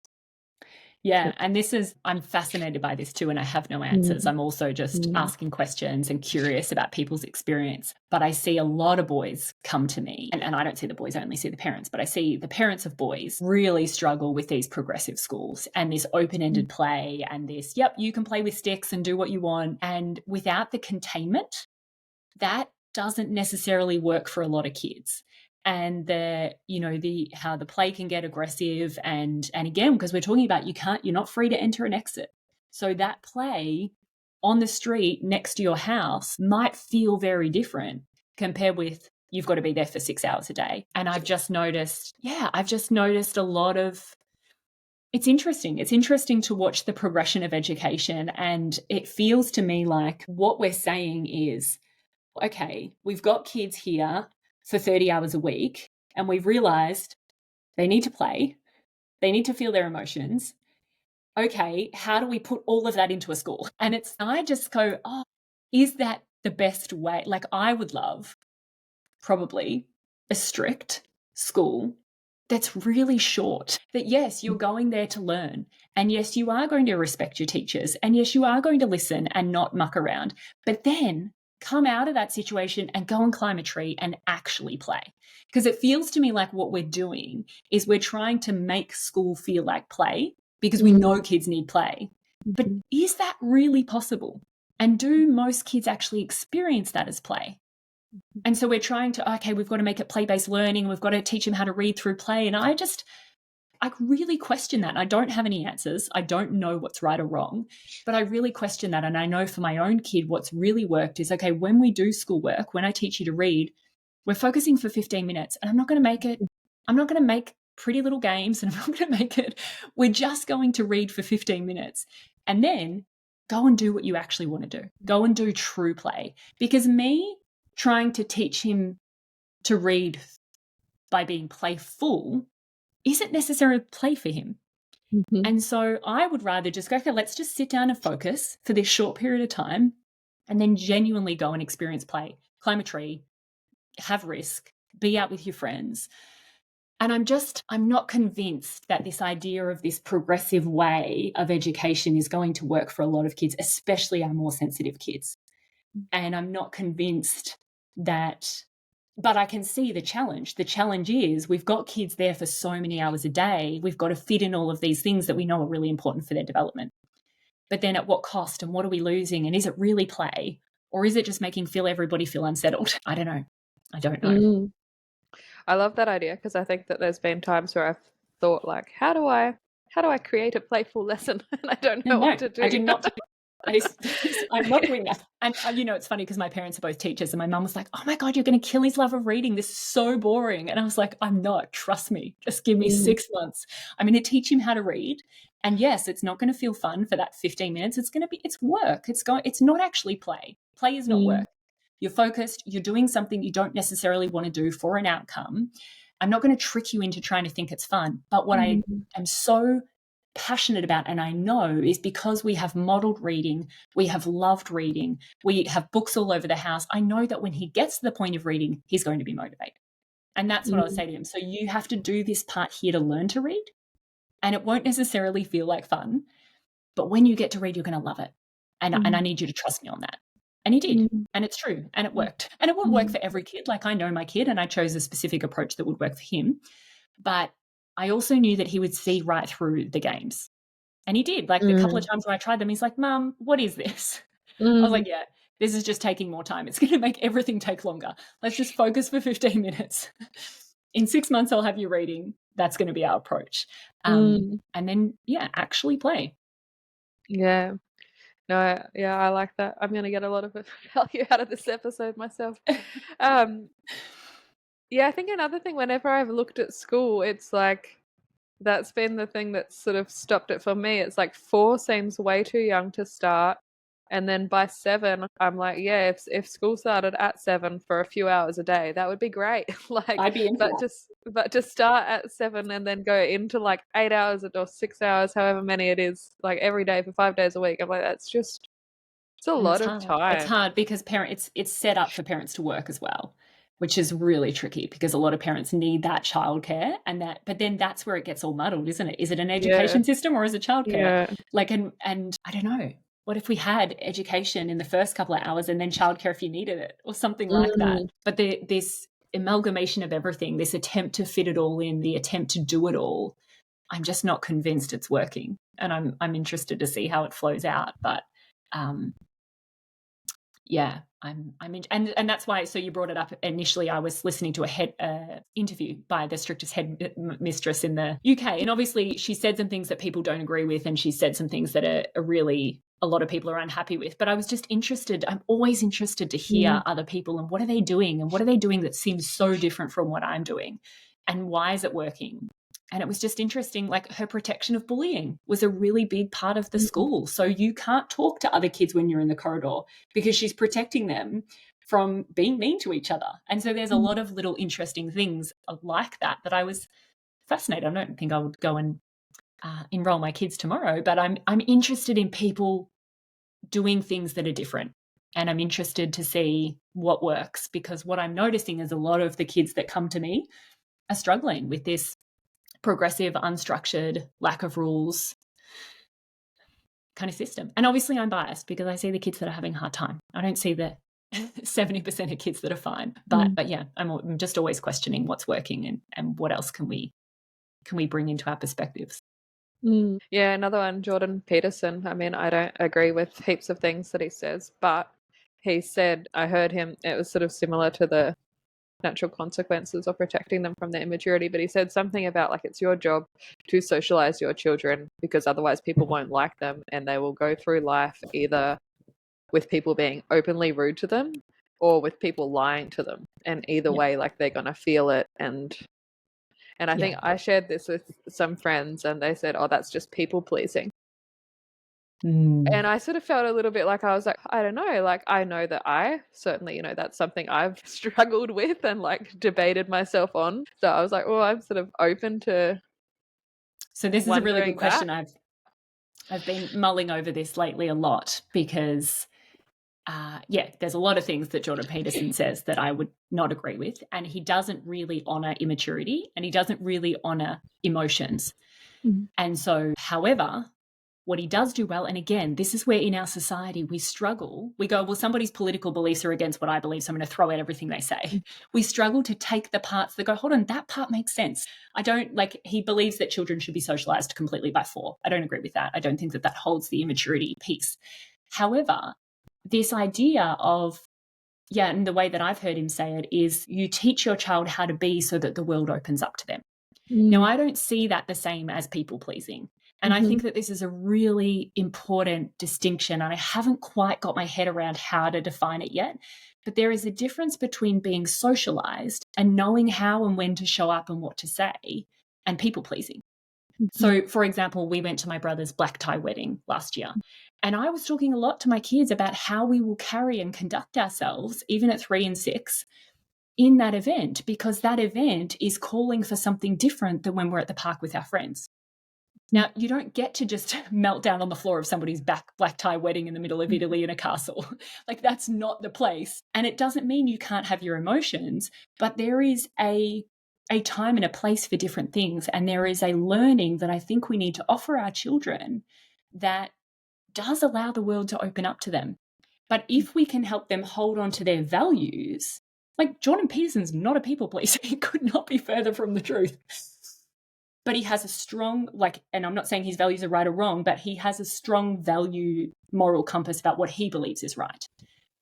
Yeah, and I'm fascinated by this too, and I have no answers. Mm, I'm also just mm, asking questions and curious about people's experience. But I see a lot of boys come to me, and I don't see the boys, I only see the parents, but I see the parents of boys really struggle with these progressive schools and this open mm, ended play and this, yep, you can play with sticks and do what you want. And without the containment, that doesn't necessarily work for a lot of kids. And the how the play can get aggressive, and again, because we're talking about you're not free to enter and exit. So that play on the street next to your house might feel very different compared with you've got to be there for 6 hours a day. And I've just noticed a lot of, it's interesting. It's interesting to watch the progression of education. And it feels to me like what we're saying is, okay, we've got kids here for 30 hours a week, and we've realized they need to play, they need to feel their emotions. Okay, how do we put all of that into a school? And I just go, oh, is that the best way? Like, I would love probably a strict school that's really short. That, yes, you're going there to learn. And yes, you are going to respect your teachers. And yes, you are going to listen and not muck around. But then come out of that situation and go and climb a tree and actually play. Because it feels to me like what we're doing is we're trying to make school feel like play because we mm, know kids need play. But mhm, is that really possible? And do most kids actually experience that as play? And so we're trying to, okay, we've got to make it play-based learning. We've got to teach them how to read through play. And I really question that. I don't have any answers. I don't know what's right or wrong, but I really question that. And I know for my own kid, what's really worked is, okay, when we do schoolwork, when I teach you to read, we're focusing for 15 minutes, and I'm not going to make pretty little games, and I'm not going to make it, we're just going to read for 15 minutes. And then go and do what you actually want to do. Go and do true play. Because me trying to teach him to read by being playful isn't necessarily play for him. mhm, And so I would rather just go, okay, let's just sit down and focus for this short period of time and then genuinely go and experience play, climb a tree, have risk, be out with your friends. And I'm not convinced that this idea of this progressive way of education is going to work for a lot of kids, especially our more sensitive kids. And I'm not convinced that, but I can see the challenge. The challenge is we've got kids there for so many hours a day. We've got to fit in all of these things that we know are really important for their development. But then at what cost, and what are we losing? And is it really play, or is it just making everybody feel unsettled? I don't know. I don't know. mm. I love that idea because I think that there's been times where I've thought like, how do I create a playful lesson and I don't know what No, to I do. do not do I'm not doing that. And it's funny because my parents are both teachers, and my mum was like, "Oh my God, you're going to kill his love of reading. This is so boring." And I was like, "I'm not. Trust me. Just give me Mm, 6 months. I'm going to teach him how to read. And yes, it's not going to feel fun for that 15 minutes. It's work. It's not actually play. Play is not mm, work. You're focused. You're doing something you don't necessarily want to do for an outcome. I'm not going to trick you into trying to think it's fun. But what I mm, am so passionate about, and I know, is because we have modeled reading, we have loved reading, we have books all over the house. I know that when he gets to the point of reading, he's going to be motivated. And that's what I would mm, say to him. So you have to do this part here to learn to read, and it won't necessarily feel like fun, but when you get to read, you're going to love it. And I mm, need you to trust me on that. And he did. mm, And it's true. And it worked. And it won't work mm, for every kid. Like, I know my kid, and I chose a specific approach that would work for him. But I also knew that he would see right through the games. And he did. Like, the couple of mm, times when I tried them, he's like, "Mum, what is this?" I was mm, like, "Yeah, this is just taking more time. It's going to make everything take longer. Let's just focus for 15 minutes. In 6 months, I'll have you reading. That's going to be our approach." mm. And then, yeah, actually play. Yeah. No, yeah, I like that. I'm gonna get a lot of value out of this episode myself. Um, Yeah, I think another thing, whenever I've looked at school, it's like that's been the thing that's sort of stopped it for me. It's like 4 seems way too young to start. And then by 7, I'm like, yeah, if school started at 7 for a few hours a day, that would be great. Like, I'd be into that. but to start at 7 and then go into like 8 hours or 6 hours, however many it is, like every day for 5 days a week. I'm like, it's a And it's lot of hard. It's time. hard because it's set up for parents to work as well, which is really tricky because a lot of parents need that childcare but then that's where it gets all muddled, isn't it? Is it an Yeah. education system or is it childcare? Yeah. Like and I don't know. What if we had education in the first couple of hours and then childcare if you needed it or something like that? Mm. But this amalgamation of everything, this attempt to fit it all in, the attempt to do it all, I'm just not convinced it's working. And I'm interested to see how it flows out. But yeah, I'm in, and that's why. So you brought it up initially. I was listening to a head interview by the strictest head mistress in the UK, and obviously she said some things that people don't agree with, and she said some things that are really a lot of people are unhappy with. But I was just interested. I'm always interested to hear Mm. other people and what are they doing, and what are they doing that seems so different from what I'm doing, and why is it working? And it was just interesting, like her protection of bullying was a really big part of the Mm. school. So you can't talk to other kids when you're in the corridor because she's protecting them from being mean to each other. And so there's a Mm. lot of little interesting things like that that I was fascinated. I don't think I would go and enroll my kids tomorrow, but I'm interested in people doing things that are different. And I'm interested to see what works because what I'm noticing is a lot of the kids that come to me are struggling with this progressive, unstructured, lack of rules kind of system. And obviously I'm biased because I see the kids that are having a hard time. I don't see the 70% of kids that are fine. Mm. But yeah, I'm just always questioning what's working and what else can we bring into our perspectives. Mm. Yeah, another one, Jordan Peterson. I mean, I don't agree with heaps of things that he says, but he said, I heard him, it was sort of similar to the natural consequences of protecting them from their immaturity, but he said something about like it's your job to socialize your children because otherwise people won't like them and they will go through life either with people being openly rude to them or with people lying to them. And either Yeah. way, like they're going to feel it. And I Yeah. think I shared this with some friends and they said, oh, that's just people pleasing. Mm. And I sort of felt a little bit like I was like, I don't know, like I know that I certainly, that's something I've struggled with and like debated myself on. So I was like, oh, I'm sort of open to So this is a really good wondering that. question. I've been mulling over this lately a lot because yeah, there's a lot of things that Jordan Peterson says that I would not agree with. And he doesn't really honor immaturity and he doesn't really honor emotions. Mm. And so, however, what he does do well, and again, this is where in our society we struggle. We go, well, somebody's political beliefs are against what I believe, so I'm going to throw out everything they say. We struggle to take the parts that go, hold on, that part makes sense. I don't like, he believes that children should be socialized completely by 4. I don't agree with that. I don't think that that holds the immaturity piece. However, this idea of, yeah, and the way that I've heard him say it is you teach your child how to be so that the world opens up to them. Now, Mm. I don't see that the same as people pleasing. And I Mhm. think that this is a really important distinction. And I haven't quite got my head around how to define it yet. But there is a difference between being socialized and knowing how and when to show up and what to say and people pleasing. Mhm. So, for example, we went to my brother's black tie wedding last year. And I was talking a lot to my kids about how we will carry and conduct ourselves, even at 3 and 6, in that event, because that event is calling for something different than when we're at the park with our friends. Now, you don't get to just melt down on the floor of somebody's black tie wedding in the middle of Italy in a castle. Like, that's not the place. And it doesn't mean you can't have your emotions, but there is a time and a place for different things. And there is a learning that I think we need to offer our children that does allow the world to open up to them. But if we can help them hold on to their values, like Jordan Peterson's not a people pleaser. He could not be further from the truth. But he has a strong, like, and I'm not saying his values are right or wrong, but he has a strong value, moral compass about what he believes is right.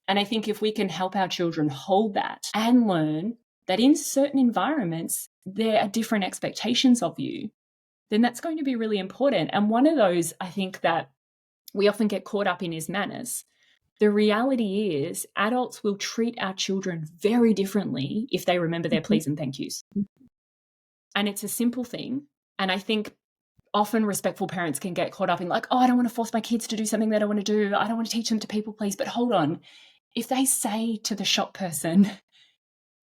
And I think if we can help our children hold that and learn that in certain environments, there are different expectations of you, then that's going to be really important. And one of those, I think, that we often get caught up in is manners. The reality is adults will treat our children very differently if they remember their please and thank yous. And it's a simple thing. And I think often respectful parents can get caught up in like, oh, I don't want to force my kids to do something they don't want to do. I don't want to teach them to people please. But hold on. If they say to the shop person,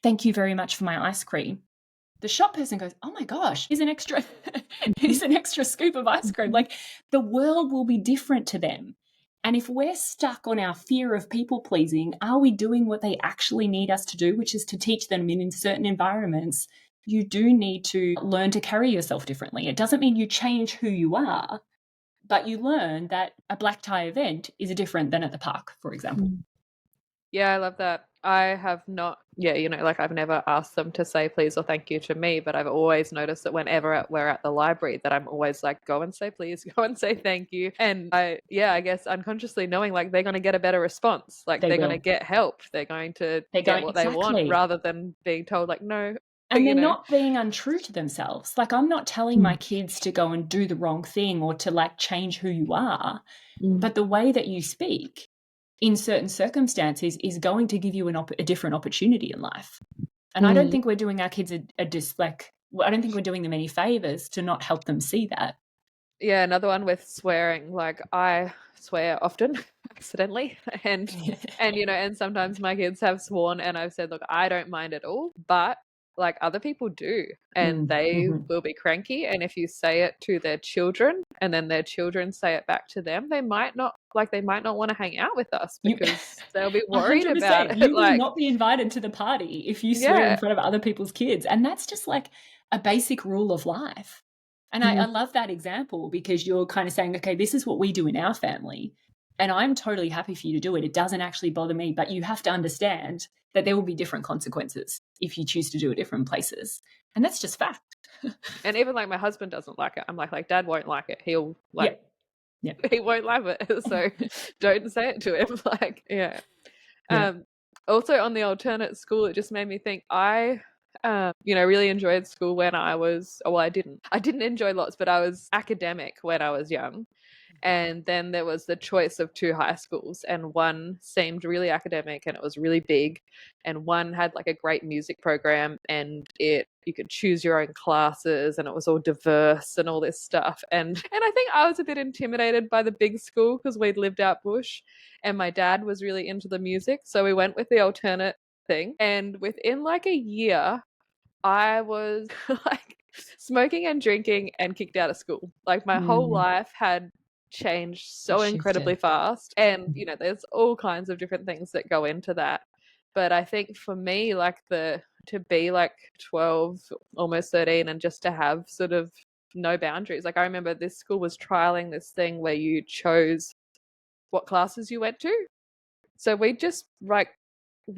thank you very much for my ice cream, the shop person goes, oh my gosh, here's an extra scoop of ice cream. Like, the world will be different to them. And if we're stuck on our fear of people pleasing, are we doing what they actually need us to do, which is to teach them in certain environments, you do need to learn to carry yourself differently. It doesn't mean you change who you are, but you learn that a black tie event is different than at the park, for example. Yeah, I love that. I have not, like I've never asked them to say please or thank you to me, but I've always noticed that whenever we're at the library that I'm always like, go and say please, go and say thank you. And I guess unconsciously knowing like they're going to get a better response. Like they're going to get help. They're going to get what they want rather than being told like, no. And they're not being untrue to themselves. Like, I'm not telling my kids to go and do the wrong thing or to like change who you are, but the way that you speak in certain circumstances is going to give you a different opportunity in life. And I don't think we're doing our kids I don't think we're doing them any favors to not help them see that. Yeah, another one with swearing. Like I swear often accidentally and and sometimes my kids have sworn and I've said, look, I don't mind at all, but like other people do and they will be cranky, and if you say it to their children and then their children say it back to them, they might not want to hang out with us because they'll be worried 100%. About it. You will not be invited to the party if you swear in front of other people's kids. And that's just like a basic rule of life. And I love that example because you're kind of saying, okay, this is what we do in our family. And I'm totally happy for you to do it. It doesn't actually bother me, but you have to understand that there will be different consequences if you choose to do it different places. And that's just fact. And even like my husband doesn't like it. I'm like Dad won't like it. He'll like, he won't love it. So don't say it to him. Like, also on the alternate school, it just made me think I really enjoyed school when I was, I didn't enjoy lots, but I was academic when I was young. And then there was the choice of two high schools, and one seemed really academic and it was really big, and one had like a great music program and you could choose your own classes and it was all diverse and all this stuff. And I think I was a bit intimidated by the big school because we'd lived out bush and my dad was really into the music. So we went with the alternate thing. And within like a year, I was like smoking and drinking and kicked out of school. Like my whole life had changed so incredibly fast. And, there's all kinds of different things that go into that. But I think for me, like to be like 12, almost 13, and just to have sort of no boundaries. Like I remember this school was trialing this thing where you chose what classes you went to. So we just write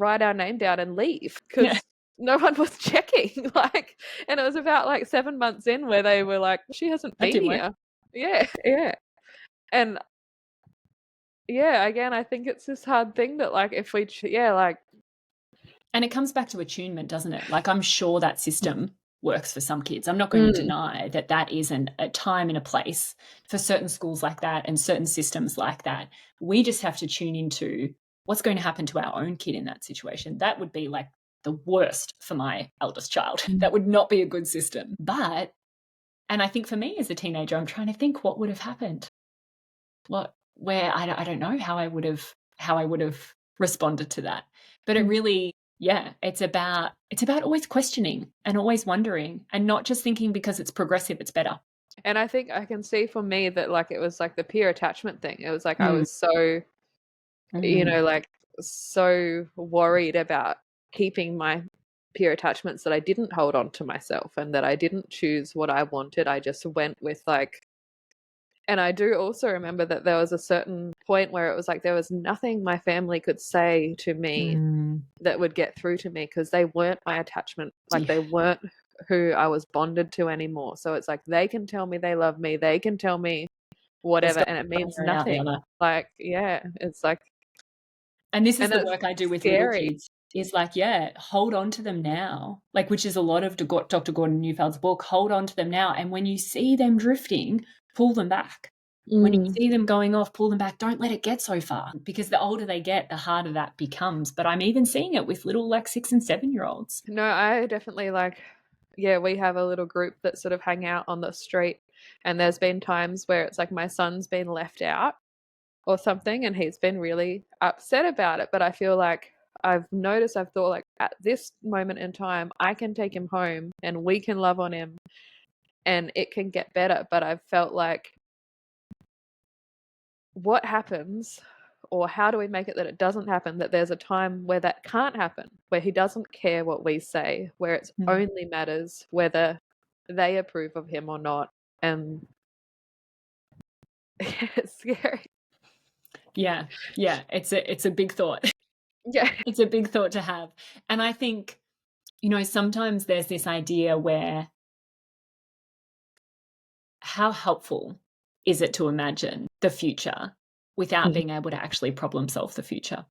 our name down and leave because no one was checking. Like, and it was about like 7 months in where they were like, she hasn't been here. Yeah. And again, I think it's this hard thing that like if we and it comes back to attunement, doesn't it? Like I'm sure that system works for some kids. I'm not going to deny that that is a time and a place for certain schools like that and certain systems like that. We just have to tune into what's going to happen to our own kid in that situation. That would be like the worst for my eldest child. That would not be a good system. And I think for me as a teenager, I'm trying to think what would have happened. I don't know how I would have responded to that. But it really, it's about always questioning and always wondering and not just thinking because it's progressive, it's better. And I think I can see for me that like it was like the peer attachment thing. It was like I was so, like so worried about keeping my peer attachments that I didn't hold on to myself and that I didn't choose what I wanted. I just went with like, and I do also remember that there was a certain point where it was like there was nothing my family could say to me that would get through to me because they weren't my attachment. Like they weren't who I was bonded to anymore. So it's like they can tell me they love me, they can tell me whatever, and it means nothing. Like, it's like. And this is the work I do with little kids. Is like, hold on to them now. Like, which is a lot of Dr. Gordon Neufield's book, hold on to them now. And when you see them drifting, pull them back. When you Mm. see them going off, pull them back. Don't let it get so far, because the older they get, the harder that becomes. But I'm even seeing it with little 6 and 7-year-olds. No, I definitely yeah, we have a little group that sort of hang out on the street, and there's been times where it's like my son's been left out or something, and he's been really upset about it. But I feel like I've thought like at this moment in time, I can take him home and we can love on him and it can get better. But I've felt like, what happens, or how do we make it that it doesn't happen, that there's a time where that can't happen, where he doesn't care what we say, where it only matters whether they approve of him or not. And it's scary. Yeah, it's a big thought. Yeah. It's a big thought to have. And I think, sometimes there's this idea where, how helpful is it to imagine the future without being able to actually problem solve the future?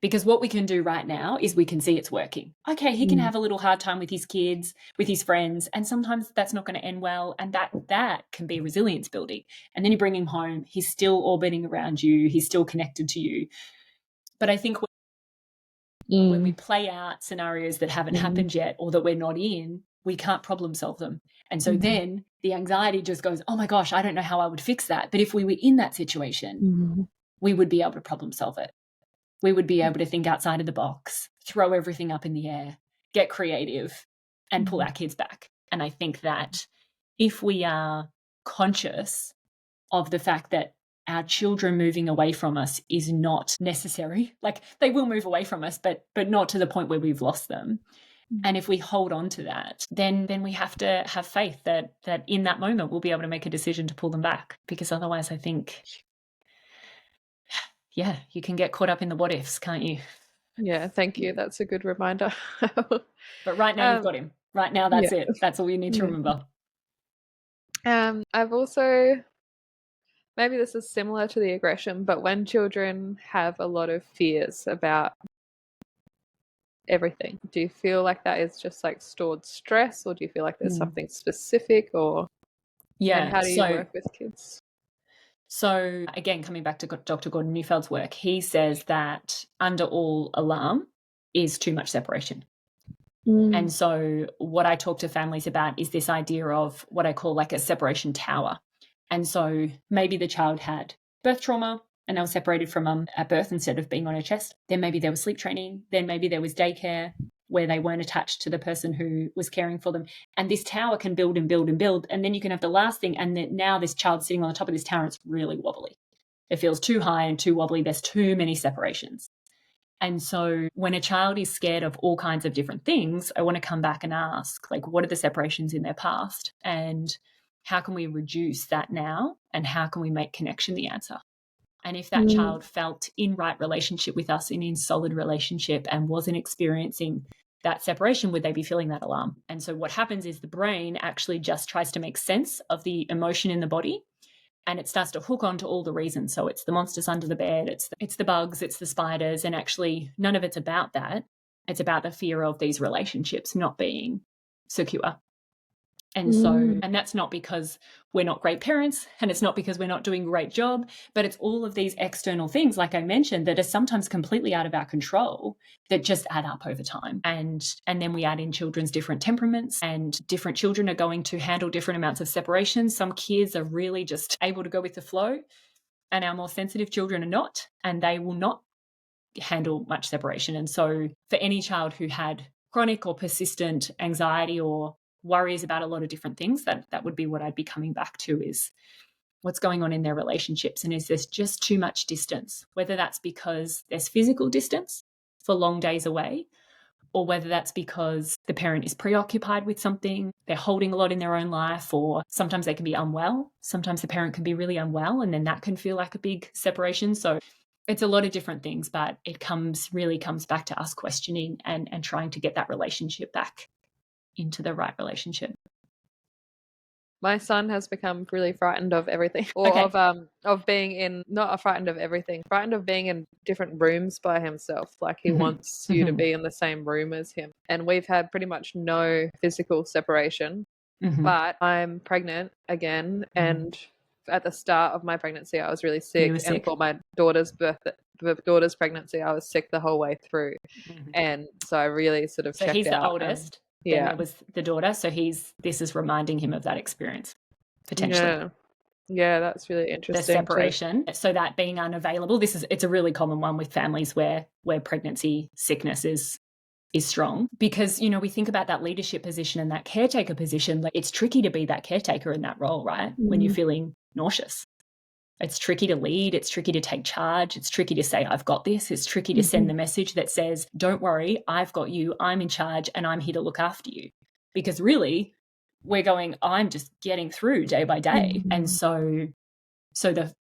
Because what we can do right now is we can see it's working. Okay, he can have a little hard time with his kids, with his friends, and sometimes that's not going to end well, and that can be resilience building. And then you bring him home, he's still orbiting around you, he's still connected to you. But I think when we play out scenarios that haven't happened yet or that we're not in, we can't problem solve them. And so then the anxiety just goes, oh my gosh, I don't know how I would fix that. But if we were in that situation, we would be able to problem solve it. We would be able to think outside of the box, throw everything up in the air, get creative, and pull our kids back. And I think that if we are conscious of the fact that our children moving away from us is not necessary, like they will move away from us, but not to the point where we've lost them. And if we hold on to that, then we have to have faith that in that moment we'll be able to make a decision to pull them back. Because otherwise, I think, yeah, you can get caught up in the what ifs, can't you? Yeah, thank you. That's a good reminder. But right now you've got him. Right now, that's Yeah. it. That's all you need to remember. I've also, maybe this is similar to the aggression, but when children have a lot of fears about everything, do you feel like that is just like stored stress, or do you feel like there's something specific, or and how do you work with kids? So again, coming back to Dr. Gordon Neufeld's work, he says that under all alarm is too much separation. And so what I talk to families about is this idea of what I call like a separation tower. And so maybe the child had birth trauma and they were separated from mum at birth instead of being on her chest. Then maybe there was sleep training. Then maybe there was daycare where they weren't attached to the person who was caring for them. And this tower can build and build and build. And then you can have the last thing. And then now this child's sitting on the top of this tower and it's really wobbly. It feels too high and too wobbly. There's too many separations. And so when a child is scared of all kinds of different things, I want to come back and ask, like, what are the separations in their past? And how can we reduce that now? And how can we make connection the answer? And if that child felt in right relationship with us and in solid relationship and wasn't experiencing that separation, would they be feeling that alarm? And so what happens is the brain actually just tries to make sense of the emotion in the body. And it starts to hook on to all the reasons. So it's the monsters under the bed, it's the bugs, it's the spiders, and actually none of it's about that. It's about the fear of these relationships not being secure. And so, and that's not because we're not great parents, and it's not because we're not doing a great job, but it's all of these external things, like I mentioned, that are sometimes completely out of our control that just add up over time. And then we add in children's different temperaments, and different children are going to handle different amounts of separation. Some kids are really just able to go with the flow, and our more sensitive children are not, and they will not handle much separation. And so for any child who had chronic or persistent anxiety or worries about a lot of different things, that would be what I'd be coming back to, is what's going on in their relationships, and is there's just too much distance, whether that's because there's physical distance for long days away, or whether that's because the parent is preoccupied with something, they're holding a lot in their own life, or sometimes they can be unwell. Sometimes the parent can be really unwell, and then that can feel like a big separation. So it's a lot of different things, but it really comes back to us questioning and trying to get that relationship back into the right relationship. My son has become really frightened of everything, or of being in, not frightened of everything, frightened of being in different rooms by himself. Like he wants you to be in the same room as him. And we've had pretty much no physical separation, but I'm pregnant again, and at the start of my pregnancy, I was really You sick, were and sick. for my daughter's pregnancy, I was sick the whole way through, and so I really sort of So checked he's the out. oldest. Then Yeah, there was the daughter. So this is reminding him of that experience, potentially. yeah, that's really The interesting too. separation. So that being unavailable, it's a really common one with families where pregnancy sickness is strong, because we think about that leadership position and that caretaker position. Like, it's tricky to be that caretaker in that role, right? When you're feeling nauseous. It's tricky to lead. It's tricky to take charge. It's tricky to say, I've got this. It's tricky to send the message that says, don't worry, I've got you. I'm in charge and I'm here to look after you. Because really, we're going, I'm just getting through day by day. And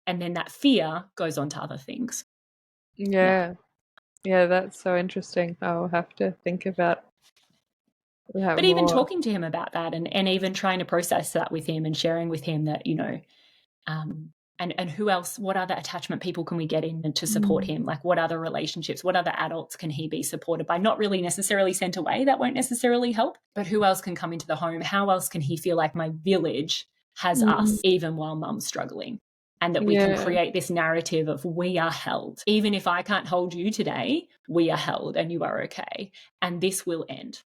and then that fear goes on to other things. Yeah, that's so interesting. I'll have to think about that But even more. talking to him about that, and even trying to process that with him and sharing with him that, and who else, what other attachment people can we get in to support him? Like, what other relationships, what other adults can he be supported by? Not really necessarily sent away, that won't necessarily help, but who else can come into the home? How else can he feel like my village has us, even while mum's struggling? And that we can create this narrative of, we are held. Even if I can't hold you today, we are held and you are okay. And this will end.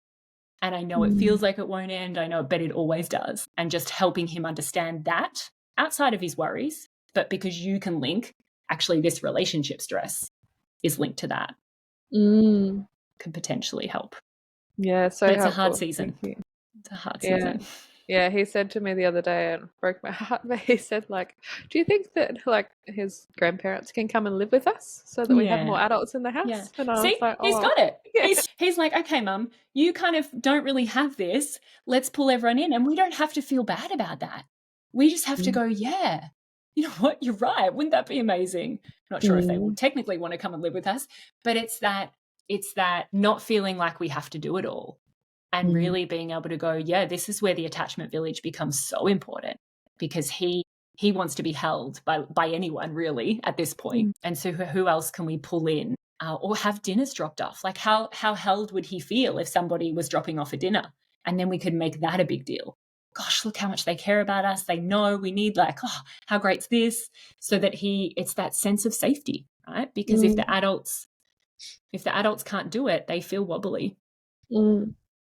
And I know it feels like it won't end. I know, but it always does. And just helping him understand that outside of his worries, but because you can link, actually, this relationship stress is linked to that, could potentially help. Yeah, so but it's helpful. a hard season. Thank you. It's a hard season. Yeah, he said to me the other day, and broke my heart, but he said, like, do you think that, like, his grandparents can come and live with us so that we have more adults in the house? Yeah. And I See, was like, he's got it. He's like, okay, mum, you kind of don't really have this. Let's pull everyone in. And we don't have to feel bad about that. We just have to go, yeah, you know what? You're right. Wouldn't that be amazing? Not sure if they will technically want to come and live with us, but it's that not feeling like we have to do it all. And really being able to go, yeah, this is where the attachment village becomes so important, because he wants to be held by anyone really at this point. And so who else can we pull in, or have dinners dropped off? Like, how held would he feel if somebody was dropping off a dinner? And then we could make that a big deal. Gosh, look how much they care about us. They know we need, like, oh, how great's this? So that it's that sense of safety, right? Because if the adults can't do it, they feel wobbly.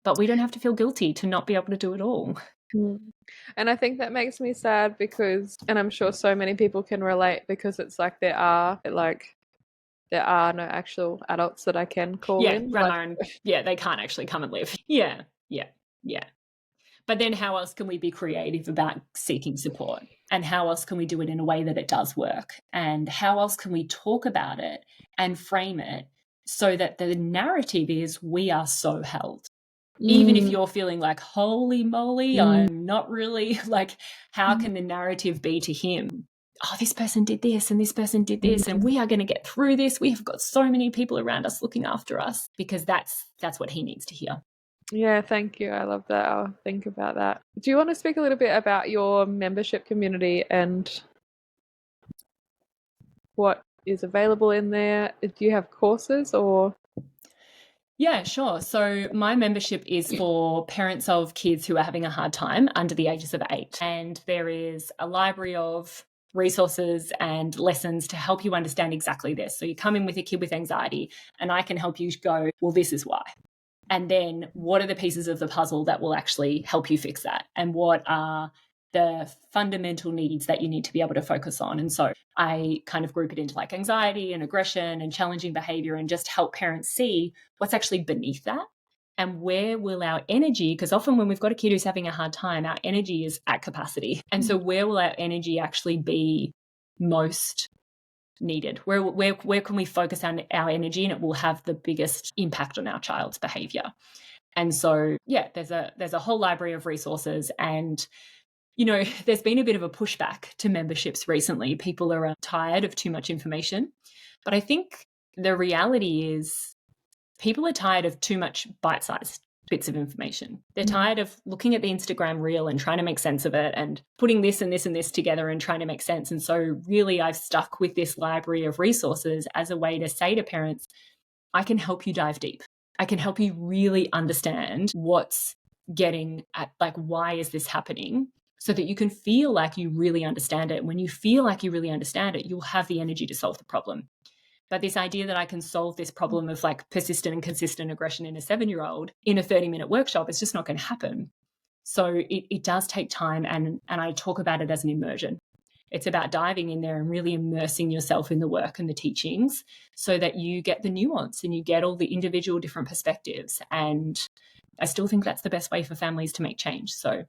But we don't have to feel guilty to not be able to do it all. And I think that makes me sad because, and I'm sure so many people can relate, because it's like there are no actual adults that I can call in. Grandma they can't actually come and live. Yeah. But then how else can we be creative about seeking support? And how else can we do it in a way that it does work? And how else can we talk about it and frame it so that the narrative is, we are so held? Even if you're feeling like, holy moly, I'm not really, like, how can the narrative be to him, oh, this person did this and this person did this, and we are going to get through this. We have got so many people around us looking after us, because that's what he needs to hear. Yeah, thank you. I love that. I'll think about that. Do you want to speak a little bit about your membership community and what is available in there? Do you have courses or? Yeah, sure. So my membership is for parents of kids who are having a hard time under the ages of 8. And there is a library of resources and lessons to help you understand exactly this. So you come in with a kid with anxiety, and I can help you go, well, this is why. And then what are the pieces of the puzzle that will actually help you fix that? And what are the fundamental needs that you need to be able to focus on? And so I kind of group it into like anxiety and aggression and challenging behavior, and just help parents see what's actually beneath that, and where will our energy, because often when we've got a kid who's having a hard time, our energy is at capacity. And so where will our energy actually be most needed? Where can we focus on our energy, and it will have the biggest impact on our child's behavior? And so, yeah, there's a whole library of resources. And there's been a bit of a pushback to memberships recently. People are tired of too much information. But I think the reality is people are tired of too much bite-sized bits of information. They're tired of looking at the Instagram reel and trying to make sense of it, and putting this and this and this together and trying to make sense. And so really I've stuck with this library of resources as a way to say to parents, I can help you dive deep. I can help you really understand what's getting at, like, why is this happening? so that you can feel like you really understand it. When you feel like you really understand it, you'll have the energy to solve the problem. But this idea that I can solve this problem of like persistent and consistent aggression in a 7-year-old in a 30-minute workshop, it's just not going to happen. So it does take time, and I talk about it as an immersion. It's about diving in there and really immersing yourself in the work and the teachings so that you get the nuance and you get all the individual different perspectives. And I still think that's the best way for families to make change. So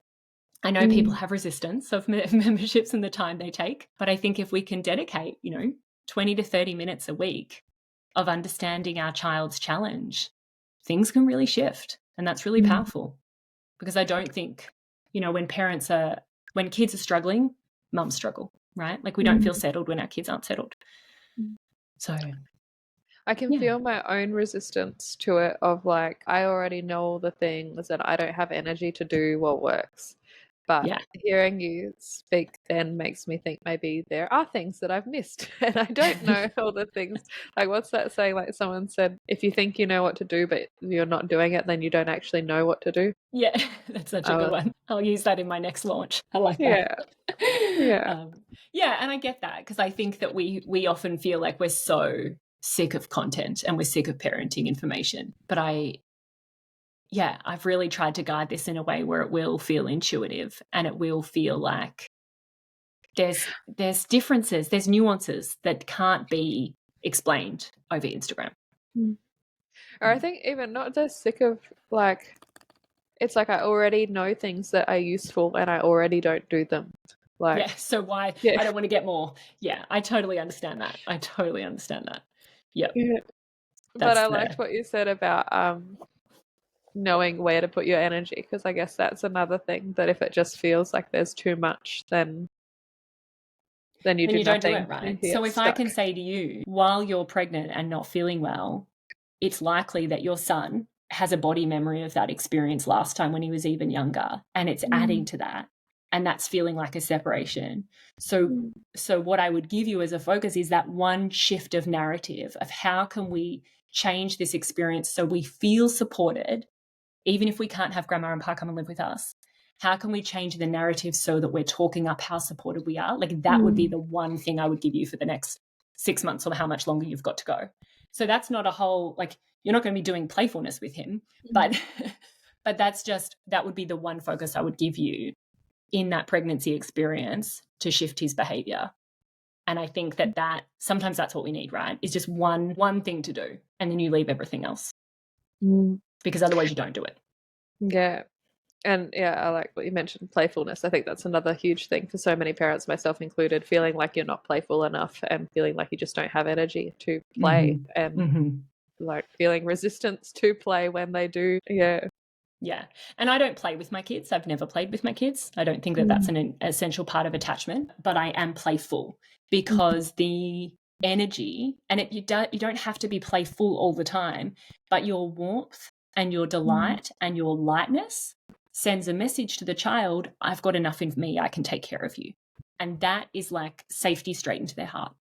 I know people have resistance of memberships and the time they take, but I think if we can dedicate, 20 to 30 minutes a week of understanding our child's challenge, things can really shift. And that's really powerful, because I don't think, when kids are struggling, mums struggle, right? Like we don't feel settled when our kids aren't settled. So I can feel my own resistance to it of like, I already know all the things and I don't have energy to do what works. But hearing you speak then makes me think maybe there are things that I've missed and I don't know all the things. Like, what's that saying? Like someone said, if you think you know what to do but you're not doing it, then you don't actually know what to do. Yeah, that's such a good one. I'll use that in my next launch. I like that. Yeah. And I get that, because I think that we often feel like we're so sick of content and we're sick of parenting information. But I've really tried to guide this in a way where it will feel intuitive and it will feel like there's differences, there's nuances that can't be explained over Instagram. Or I think even not just sick of, like, it's like I already know things that are useful and I already don't do them. Like, so why I don't want to get more. Yeah, I totally understand that. Yep. Yeah. But I liked what you said about knowing where to put your energy, because I guess that's another thing, that if it just feels like there's too much, then you do don't do nothing. it, right? So if I can say to you, while you're pregnant and not feeling well, it's likely that your son has a body memory of that experience last time when he was even younger, and it's adding to that, and that's feeling like a separation. So what I would give you as a focus is that one shift of narrative of how can we change this experience so we feel supported, even if we can't have grandma and pa come and live with us. How can we change the narrative so that we're talking up how supported we are? Like that would be the one thing I would give you for the next 6 months, or how much longer you've got to go. So that's not a whole, like, you're not going to be doing playfulness with him, but that would be the one focus I would give you in that pregnancy experience to shift his behavior. And I think that sometimes that's what we need, right? Is just one thing to do, and then you leave everything else, because otherwise you don't do it. Yeah. And I like what you mentioned, playfulness. I think that's another huge thing for so many parents, myself included, feeling like you're not playful enough and feeling like you just don't have energy to play, and like feeling resistance to play when they do. Yeah. And I don't play with my kids. I've never played with my kids. I don't think that that's an essential part of attachment, but I am playful, because the energy, and you don't have to be playful all the time, but your warmth and your delight and your lightness sends a message to the child, I've got enough in me, I can take care of you. And that is like safety straight into their heart.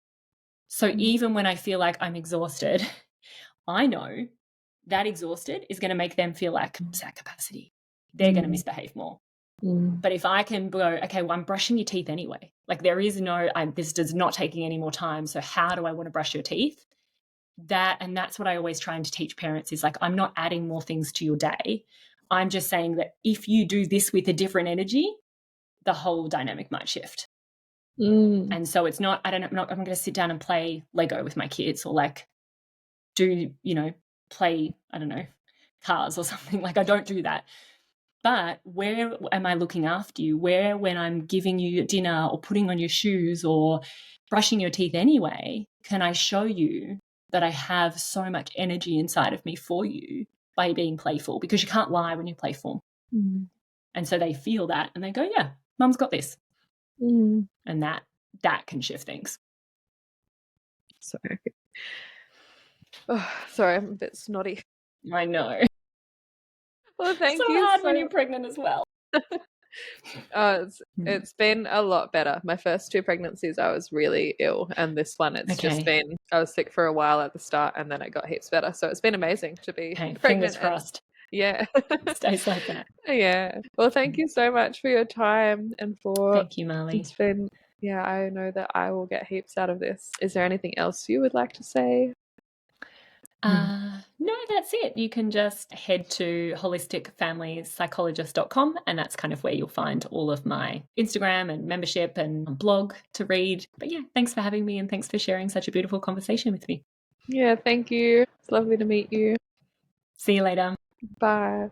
So even when I feel like I'm exhausted, I know that exhausted is going to make them feel like it's at capacity. They're going to misbehave more. But if I can go, okay, well, I'm brushing your teeth anyway. Like there is this is not taking any more time. So how do I want to brush your teeth? And that's what I always try to teach parents is like, I'm not adding more things to your day. I'm just saying that if you do this with a different energy, the whole dynamic might shift. And so it's not, I'm going to sit down and play Lego with my kids, or like do, play, I don't know, cars or something. Like I don't do that. But where am I looking after you? Where, when I'm giving you dinner or putting on your shoes or brushing your teeth anyway, can I show you that I have so much energy inside of me for you by being playful? Because you can't lie when you're playful. And so they feel that and they go, yeah, mum's got this. And that can shift things. Sorry. Oh, sorry, I'm a bit snotty. I know. Well, thank so you. Hard when you're pregnant as well. It's been a lot better. My first 2 pregnancies, I was really ill, and this one, it's just been, I was sick for a while at the start, and then it got heaps better. So it's been amazing to be pregnant. Fingers crossed. Yeah. Stays like that. Yeah. Well, thank you so much for your time and for Thank you, Marley. it's been, yeah, I know that I will get heaps out of this. Is there anything else you would like to say? No, that's it. You can just head to holisticfamilypsychologist.com, and that's kind of where you'll find all of my Instagram and membership and blog to read. But yeah, thanks for having me and thanks for sharing such a beautiful conversation with me. Yeah, thank you. It's lovely to meet you. See you later. Bye.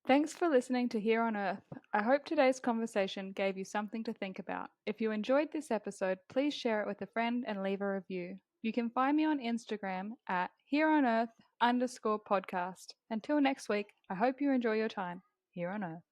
Thanks for listening to Here on Earth. I hope today's conversation gave you something to think about. If you enjoyed this episode, please share it with a friend and leave a review. You can find me on Instagram at hereonearth_podcast. Until next week, I hope you enjoy your time here on Earth.